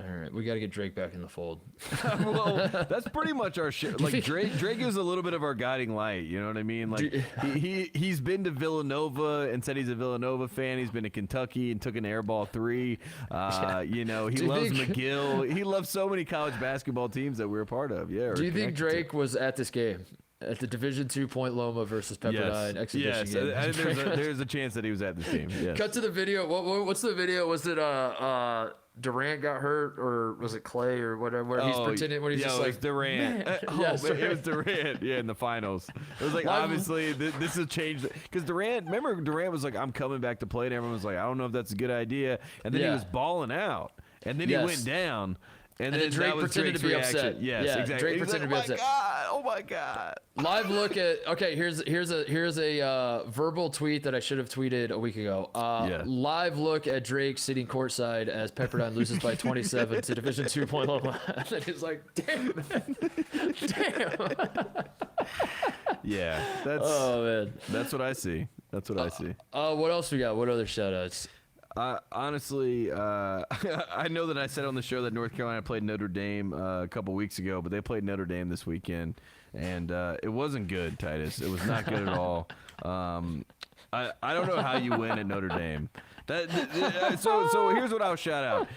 All right, we got to get Drake back in the fold. Well, that's pretty much our shit. Like Drake is a little bit of our guiding light. You know what I mean? Like he's been to Villanova and said he's a Villanova fan. He's been to Kentucky and took an airball 3. He loves McGill. He loves so many college basketball teams that we're a part of. Yeah. Do you think Drake was at this game? At the Division II Point Loma versus Pepperdine exhibition game. Yes, there's a chance that he was at this game. Yes. Cut to the video. What's the video? Was it Durant got hurt, or was it Clay, or whatever? Where he's pretending when he's just like Durant. It was Durant. Yeah, in the finals. It was like obviously this has changed because Durant. Remember, Durant was like, "I'm coming back to play," and everyone was like, "I don't know if that's a good idea." And then he was balling out, and then he went down. And then Drake pretended to be upset. Yes, exactly. Drake pretended to be upset. Oh my God. Live look at here's a verbal tweet that I should have tweeted a week ago. Live look at Drake sitting courtside as Pepperdine loses by 27 to Division II Point Loma. And he's like, damn. Yeah, that's what I see. That's what I see. What else we got? What other shout outs? Honestly, I know that I said on the show that North Carolina played Notre Dame a couple weeks ago, but they played Notre Dame this weekend, and it wasn't good, Titus. It was not good at all. I don't know how you win at Notre Dame. So here's what I'll shout out.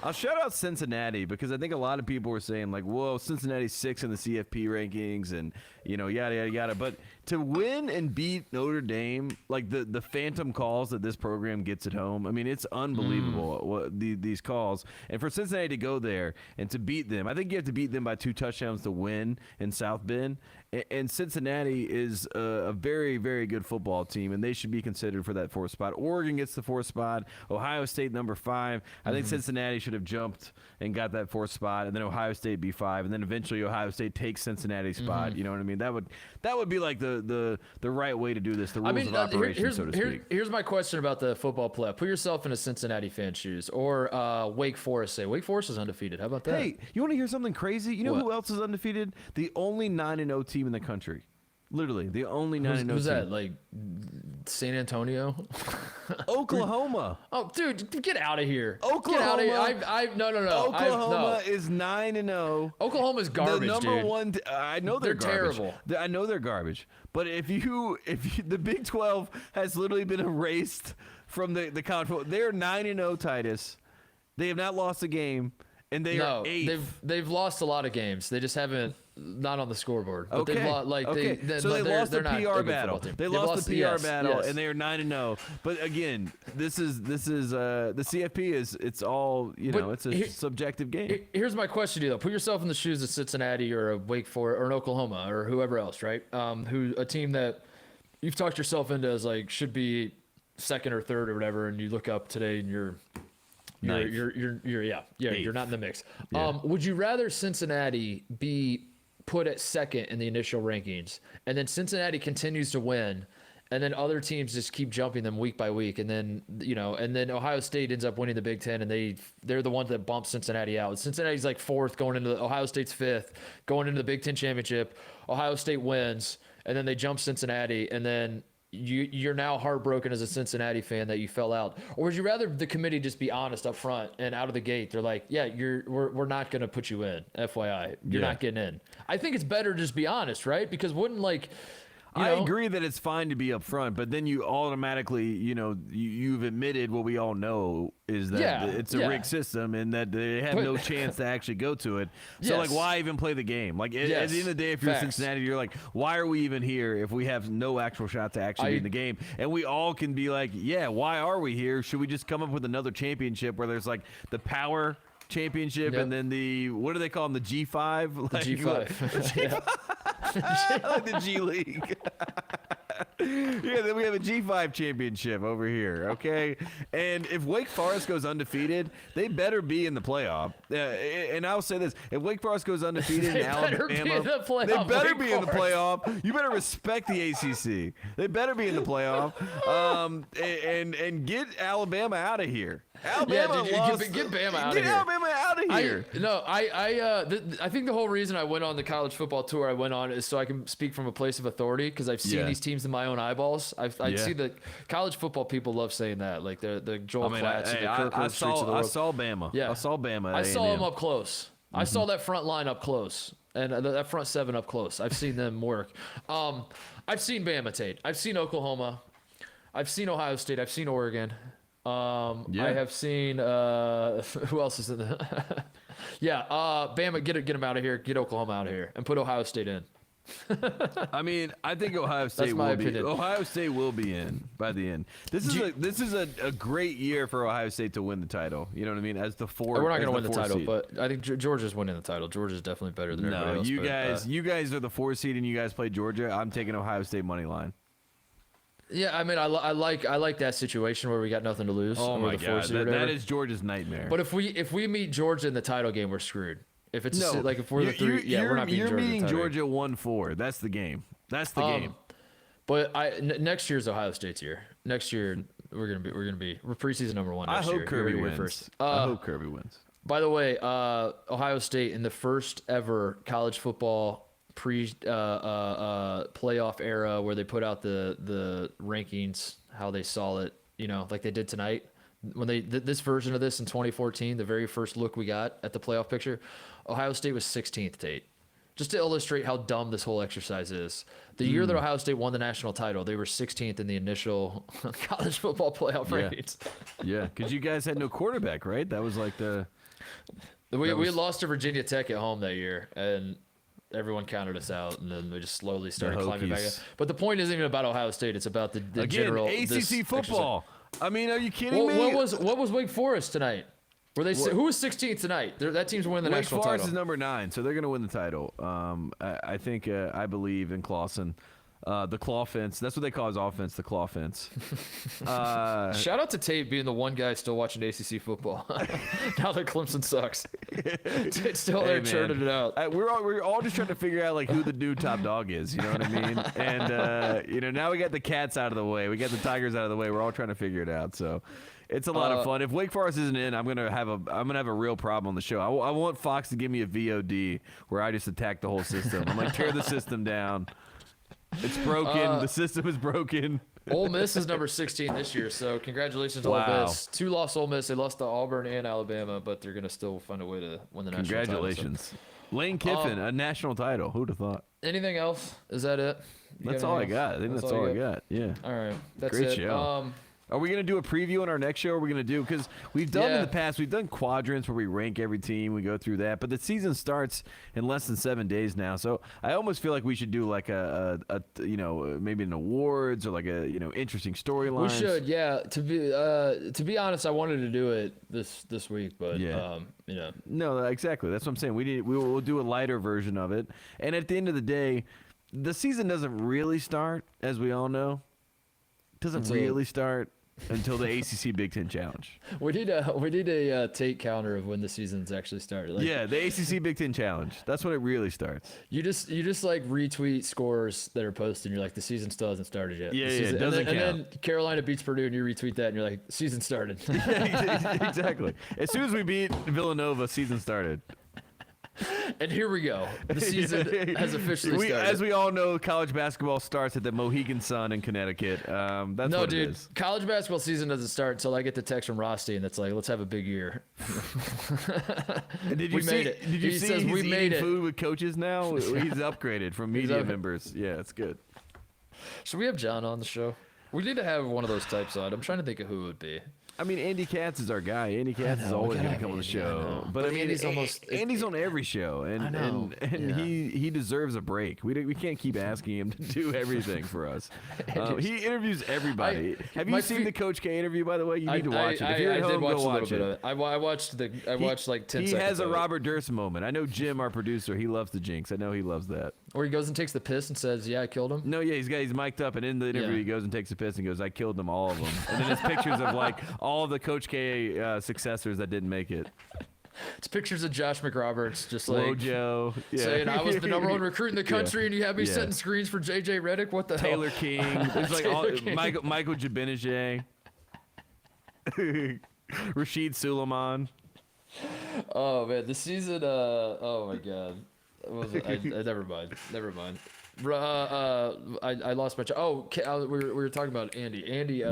I'll shout out Cincinnati because I think a lot of people were saying like, whoa, Cincinnati's 6th in the CFP rankings and, yada, yada, yada. But to win and beat Notre Dame, like the phantom calls that this program gets at home, I mean, it's unbelievable these calls. And for Cincinnati to go there and to beat them, I think you have to beat them by 2 touchdowns to win in South Bend. And Cincinnati is a very, very good football team, and they should be considered for that 4th spot. Oregon gets the 4th spot. Ohio State number 5. I think Cincinnati should have jumped and got that 4th spot, and then Ohio State be 5, and then eventually Ohio State takes Cincinnati's spot. You know what I mean? That would be like the right way to do this. The rules of operation, so to speak. Here's my question about the football playoff. Put yourself in a Cincinnati fan shoes, or Wake Forest. Say Wake Forest is undefeated. How about that? Hey, you want to hear something crazy? You know who else is undefeated? The only 9-0 team in the country. Literally, the only 9-0 team. Who's that? Like San Antonio? Oklahoma. Oh, dude, get out of here. Oklahoma. Get out of here. No. Oklahoma is 9-0. Oklahoma's garbage, the number dude. one. I know they're garbage. terrible. I know they're garbage. But if the Big 12 has literally been erased from the college football. They're 9-0, Titus. They have not lost a game, and they are 8th. They've lost a lot of games. They just haven't not on the scoreboard. But okay. they've So they lost the PR battle. They lost the PR battle, yes. and they are 9-0. But again, this is the CFP is it's all it's a subjective game. Here's my question to you though: put yourself in the shoes of Cincinnati or a Wake Forest or an Oklahoma or whoever else, right? Who a team that you've talked yourself into as like should be second or third or whatever, and you look up today and you're not in the mix. Yeah. Would you rather Cincinnati be put at second in the initial rankings, and then Cincinnati continues to win, and then other teams just keep jumping them week by week, and then Ohio State ends up winning the Big Ten, and they're the ones that bump Cincinnati out. Cincinnati's like fourth going into Ohio State's fifth, going into the Big Ten championship. Ohio State wins, and then they jump Cincinnati, and then you're now heartbroken as a Cincinnati fan that you fell out. Or would you rather the committee just be honest up front and out of the gate? They're like, yeah, we're not going to put you in, FYI. You're not getting in. I think it's better to just be honest, right? Because I agree that it's fine to be up front, but then you automatically, you've admitted what we all know is that it's a rigged system and that they have no chance to actually go to it. So, why even play the game? At the end of the day, if you're Cincinnati, you're like, why are we even here if we have no actual shot to actually be in the game? And we all can be like, yeah, why are we here? Should we just come up with another championship where there's like the power championship and then what do they call them, the G5? The G5. Like the G League. Then we have a G5 championship over here, okay? And if Wake Forest goes undefeated, they better be in the playoff. And I'll say this: if Wake Forest goes undefeated in Alabama, they better be in the playoff. You better respect the ACC. They better be in the playoff. And get Alabama out of here. Alabama get Bama out of here. Get Alabama out of here. I think the whole reason I went on the college football tour I went on is so I can speak from a place of authority, because I've seen these teams in my own eyeballs. I see the college football people love saying that, like the Joel Platts and the Kirk Herbstreits of the world. I saw Bama. Yeah. I saw Bama. I saw them up close. I saw that front line up close, and that front seven up close. I've seen them work. I've seen Bama, Tate. I've seen Oklahoma. I've seen Ohio State. I've seen Oregon. I have seen who else is in the Bama, get them out of here, get Oklahoma out of here, and put Ohio State in. I mean, I think Ohio State will be in by the end. This is a great year for Ohio State to win the title. You know what I mean? As the four, we're not going to win the title, but I think Georgia's winning the title. Georgia's definitely better than everybody else. You guys are the 4 seed and you guys play Georgia. I'm taking Ohio State money line. Yeah, I mean, I like that situation where we got nothing to lose. Oh my God, that is Georgia's nightmare. But if we meet Georgia in the title game, we're screwed. If it's if we're the three, we're not beating Georgia. You're meeting Georgia 1-4. That's the game. That's the game. But next year's Ohio State's year. Next year we're preseason number 1. Next I hope year. Kirby wins. I hope Kirby wins. By the way, Ohio State in the first ever college football playoff era where they put out the rankings, how they saw it, like they did tonight. When they did this version of this in 2014, the very first look we got at the playoff picture, Ohio State was 16th, Tate. Just to illustrate how dumb this whole exercise is. The year that Ohio State won the national title, they were 16th in the initial college football playoff rankings. Yeah, because you guys had no quarterback, right? That was like we lost to Virginia Tech at home that year, and everyone counted us out, and then we just slowly started climbing back up. But the point isn't even about Ohio State; it's about the general ACC football. I mean, are you kidding me? What was Wake Forest tonight? Who was 16th tonight? That team's winning the national title. Wake Forest is number 9, so they're going to win the title. I think I believe in Clawson. The claw fence. That's what they call his offense, the claw fence. Shout out to Tate being the one guy still watching ACC football. Now that Clemson sucks. Tate's still there churning it out. We're all just trying to figure out who the new top dog is. You know what I mean? And now we got the Cats out of the way. We got the Tigers out of the way. We're all trying to figure it out. So it's a lot of fun. If Wake Forest isn't in, I'm gonna have a real problem on the show. I want Fox to give me a VOD where I just attack the whole system. I'm like, tear the system down. It's broken. The system is broken. Ole Miss is number 16 this year, so congratulations to Ole Miss. 2-loss Ole Miss. They lost to Auburn and Alabama, but they're going to still find a way to win the national title. Congratulations. Lane Kiffin, a national title. Who'd have thought? Anything else? Is that it? That's all I got. I think that's all I got. Yeah. All right. That's Great it. show. Are we going to do a preview on our next show? Or are we going to do, because we've done in the past, we've done quadrants where we rank every team, we go through that, but the season starts in less than 7 days now. So I almost feel like we should do like a maybe an awards or like a, interesting storyline. We should, yeah. To be honest, I wanted to do it this week, but No, exactly. That's what I'm saying. We'll do a lighter version of it. And at the end of the day, the season doesn't really start, as we all know. Doesn't really start until the ACC Big Ten Challenge. We need a Tate counter of when the season's actually started. The ACC Big Ten Challenge. That's when it really starts. You just like retweet scores that are posted, and you're like, the season still hasn't started yet. Yeah, it doesn't count. And then Carolina beats Purdue, and you retweet that, and you're like, season started. Exactly. As soon as we beat Villanova, season started. And here we go. The season has officially started. As we all know, college basketball starts at the Mohegan Sun in Connecticut. That's what it is. College basketball season doesn't start until I get the text from Rosti, and it's like, let's have a big year. Did you see he's eating food with coaches now? He's upgraded from media members. Yeah, it's good. Should we have John on the show? We need to have one of those types on. I'm trying to think of who it would be. I mean, Andy Katz is our guy. Andy Katz is always going to come on the show. But I mean, Andy's on every show, and he deserves a break. We can't keep asking him to do everything for us. He interviews everybody. Have you seen the Coach K interview, by the way? You need to watch it. If you're at home, go watch it. I watched like 10 seconds. He has a Robert Durst moment. I know Jim, our producer, he loves the jinx. I know he loves that. Or he goes and takes the piss and says, "Yeah, I killed him." No, yeah, he's mic'd up, and in the interview he goes and takes a piss and goes, "I killed them, all of them." And then it's pictures of like all of the Coach K successors that didn't make it. It's pictures of Josh McRoberts just like Wojo, saying, "I was the number one recruit in the country, and you have me setting screens for JJ Redick." What the Taylor hell? King. There's like Michael Jabinajay. Rashid Suleiman. Oh man, the season. Oh my god. Never mind. I lost my. We were talking about Andy. Andy.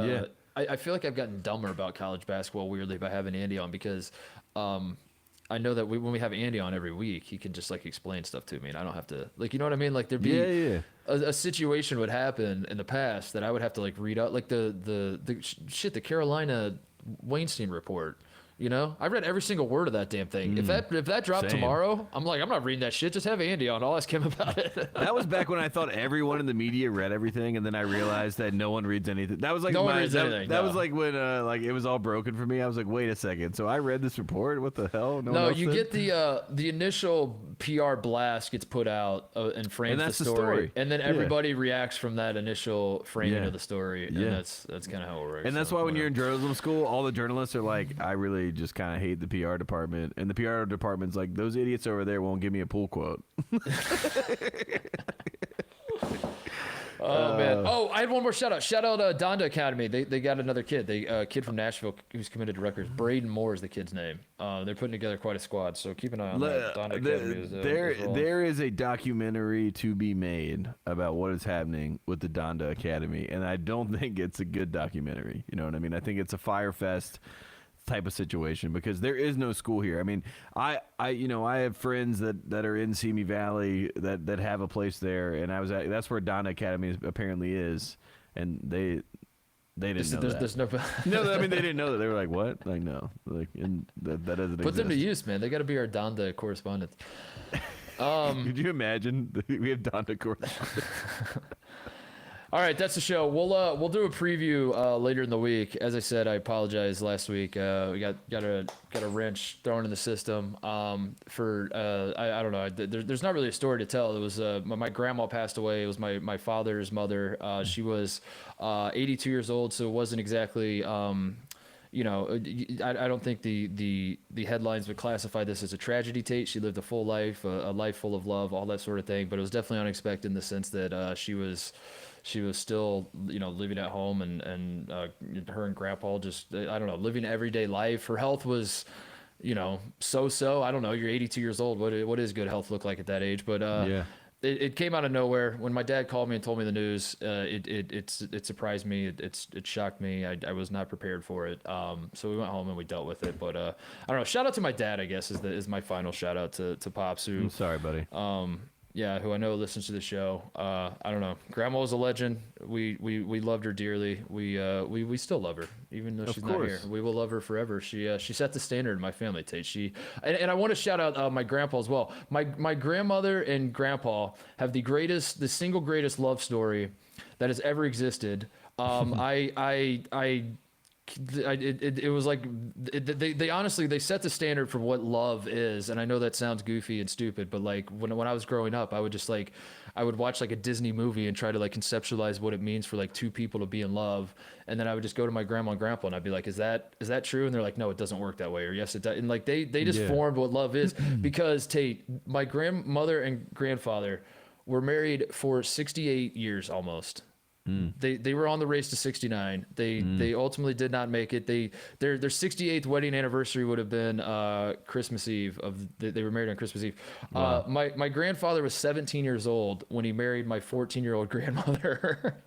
I feel like I've gotten dumber about college basketball weirdly by having Andy on because I know that when we have Andy on every week, he can just like explain stuff to me, and I don't have to like, you know what I mean? Like there'd be a situation would happen in the past that I would have to like read out, like the Carolina Weinstein report. You know, I read every single word of that damn thing. If that dropped tomorrow, I'm like, I'm not reading that shit. Just have Andy on. I'll ask him about it. That was back when I thought everyone in the media read everything, and then I realized that no one reads anything. That was like that was like when like it was all broken for me. I was like, wait a second. So I read this report. What the hell? No, you get the initial PR blast gets put out and frames the story, and then everybody reacts from that initial framing of the story, and that's kind of how it works. And that's why when you're in journalism school, all the journalists are like, I really just kind of hate the PR department, and the PR department's like, those idiots over there won't give me a pull quote. Oh man! Oh, I had one more shout out. Shout out Donda Academy. They got another kid. Kid from Nashville who's committed to Rutgers. Braden Moore is the kid's name. They're putting together quite a squad, so keep an eye on that. Donda Academy there is a documentary to be made about what is happening with the Donda Academy, and I don't think it's a good documentary. You know what I mean? I think it's a Fyre Fest type of situation because there is no school here. I mean, I have friends that are in Simi Valley that have a place there, and that's where Donda Academy apparently is, and they didn't know that. There's no. No, I mean they didn't know that. They were like, what? Like no, like and that doesn't put exist. Them to use, man. They got to be our Donda correspondents. Could you imagine? We have Donda correspondents. All right, that's the show. We'll do a preview later in the week. As I said, I apologize last week. We got a wrench thrown in the system. For I don't know. There's not really a story to tell. It was my grandma passed away. It was my father's mother. She was 82 years old, so it wasn't exactly. I don't think the headlines would classify this as a tragedy. Tate. She lived a full life, a life full of love, all that sort of thing. But it was definitely unexpected in the sense that she was still, living at home and her and grandpa just, I don't know, living everyday life. Her health was, so-so. I don't know. You're 82 years old. What does good health look like at that age? But it came out of nowhere. When my dad called me and told me the news, it surprised me. It shocked me. I was not prepared for it. So we went home and we dealt with it. But I don't know. Shout out to my dad, I guess, is my final shout out to Pops, who. I'm sorry, buddy. Yeah, who I know listens to the show. I don't know. Grandma was a legend. We loved her dearly. We still love her, even though she's not here. We will love her forever. She set the standard in my family, Tate. And I want to shout out my grandpa as well. My grandmother and grandpa have the single greatest love story that has ever existed. It was like they honestly they set the standard for what love is, and I know that sounds goofy and stupid, but like when I was growing up, I would watch like a Disney movie and try to like conceptualize what it means for like two people to be in love, and then I would just go to my grandma and grandpa and I'd be like, is that true? And they're like, no, it doesn't work that way, or yes it does. And like they just formed what love is. Because Tate, my grandmother and grandfather were married for 68 years almost. They were on the race to 69. They ultimately did not make it. Their 68th wedding anniversary would have been Christmas Eve. They were married on Christmas Eve. Wow. My grandfather was 17 years old when he married my 14-year-old grandmother.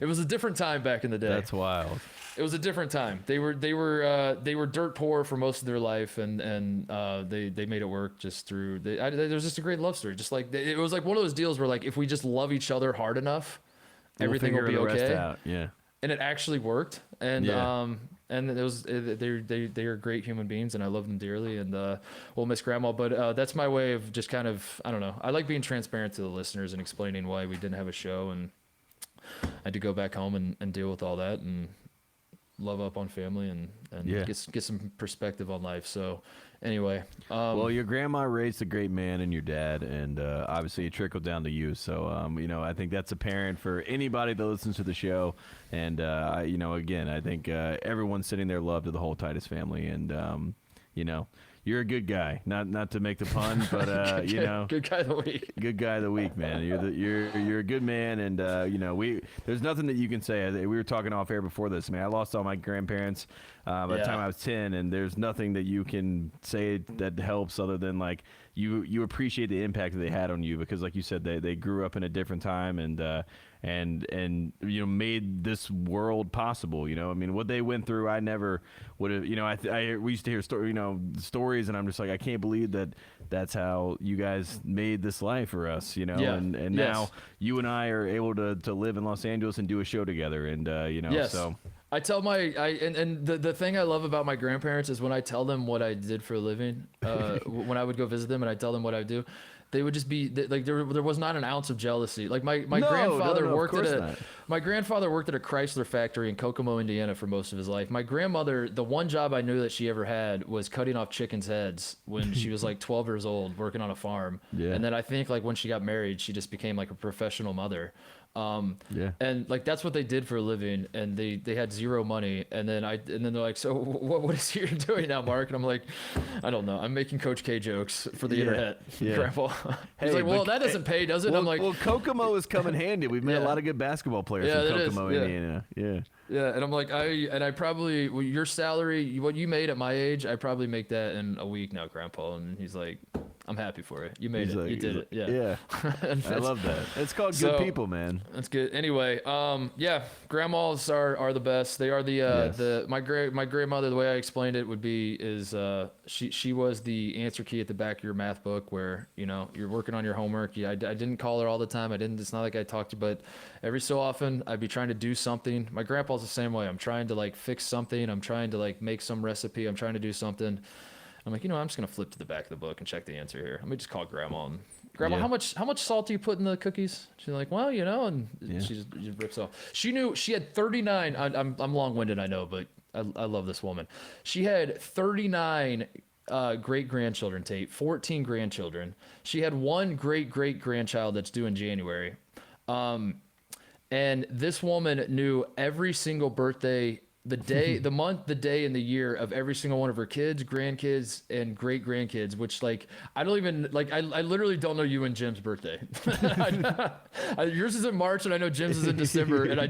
It was a different time back in the day. That's wild. It was a different time. They were dirt poor for most of their life, and they made it work just through. There was just a great love story. Just like it was like one of those deals where like if we just love each other hard enough, everything will be okay. Out. Yeah, and it actually worked. And and they're great human beings, and I love them dearly. And we'll miss Grandma, but that's my way of just kind of, I don't know. I like being transparent to the listeners and explaining why we didn't have a show, and I had to go back home and deal with all that and love up on family and get some perspective on life. So anyway, well, your grandma raised a great man in your dad, and obviously it trickled down to you. So I think that's apparent for anybody that listens to the show. And again, I think everyone sitting there loved the whole Titus family, and you're a good guy. Not to make the pun, but good guy of the week. Good guy of the week, man. You're a good man, and there's nothing that you can say. We were talking off air before this. Man, I lost all my grandparents by the time I was 10, and there's nothing that you can say that helps other than like you appreciate the impact that they had on you, because like you said, they grew up in a different time and made this world possible. I mean, what they went through, I never would have. We used to hear stories, and I'm just like, I can't believe that's how you guys made this life for us. And now you and I are able to live in Los Angeles and do a show together, and so. I tell the thing I love about my grandparents is when I tell them what I did for a living, when I would go visit them and I tell them what I do, they would just be like, there was not an ounce of jealousy. Like my grandfather worked at a Chrysler factory in Kokomo, Indiana for most of his life. My grandmother, the one job I knew that she ever had was cutting off chickens' heads when she was like 12 years old, working on a farm. Yeah. And then I think like when she got married, she just became like a professional mother. And like that's what they did for a living, and they had zero money, and then they're like, so what is you're doing now, Mark? And I'm like, I don't know, I'm making Coach K jokes for the internet, Grandpa. He's like, well, that doesn't pay, does it? I'm like, well, Kokomo has come in handy. We've met a lot of good basketball players from Kokomo, Indiana. Yeah, and I'm like, I probably, your salary, what you made at my age, I probably make that in a week now, Grandpa. And he's like, I'm happy for you. You made it. You did it. Yeah. I love that. It's called good people, man. That's good. Anyway, grandmas are the best. They are my grandmother, the way I explained it would be is she was the answer key at the back of your math book where, you're working on your homework. I didn't call her all the time. It's not like I talked to, but every so often I'd be trying to do something. My grandpa's the same way. I'm trying to like fix something. I'm trying to like make some recipe. I'm trying to do something. I'm like, I'm just going to flip to the back of the book and check the answer here. Let me just call Grandma. And Grandma, how much salt do you put in the cookies? She's like, well, and she just rips off. She knew she had 39. I'm long-winded, I know, but I love this woman. She had 39 great-grandchildren, Tate, 14 grandchildren. She had one great-great-grandchild that's due in January. And this woman knew every single birthday, the day, the month, the day, and the year of every single one of her kids, grandkids, and great grandkids, which like, I don't even like, I literally don't know you and Jim's birthday. Yours is in March and I know Jim's is in December and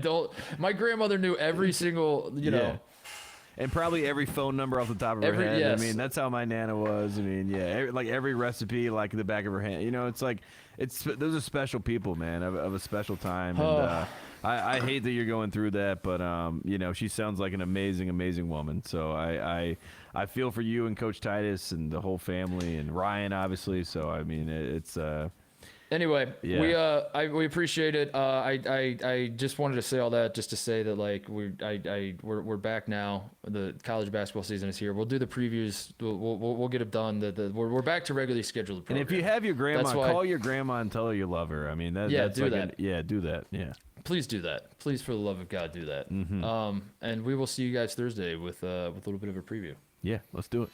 my grandmother knew every single, And probably every phone number off the top of her head. Yes. I mean, that's how my Nana was. I mean, yeah, like every recipe, like in the back of her hand. You know, it's like those are special people, man, of a special time. And I hate that you're going through that, but you know, she sounds like an amazing, amazing woman. So I feel for you and Coach Titus and the whole family and Ryan, obviously. So I mean, it's. Anyway, yeah. we appreciate it. I just wanted to say all that just to say that like we're back now. The college basketball season is here. We'll do the previews. We'll get it done. We're back to regularly scheduled program. And if you have your grandma, call your grandma and tell her you love her. I mean, that's do like that. do that. Yeah. Please do that. Please, for the love of God, do that. Mm-hmm. And we will see you guys Thursday with a little bit of a preview. Yeah, let's do it.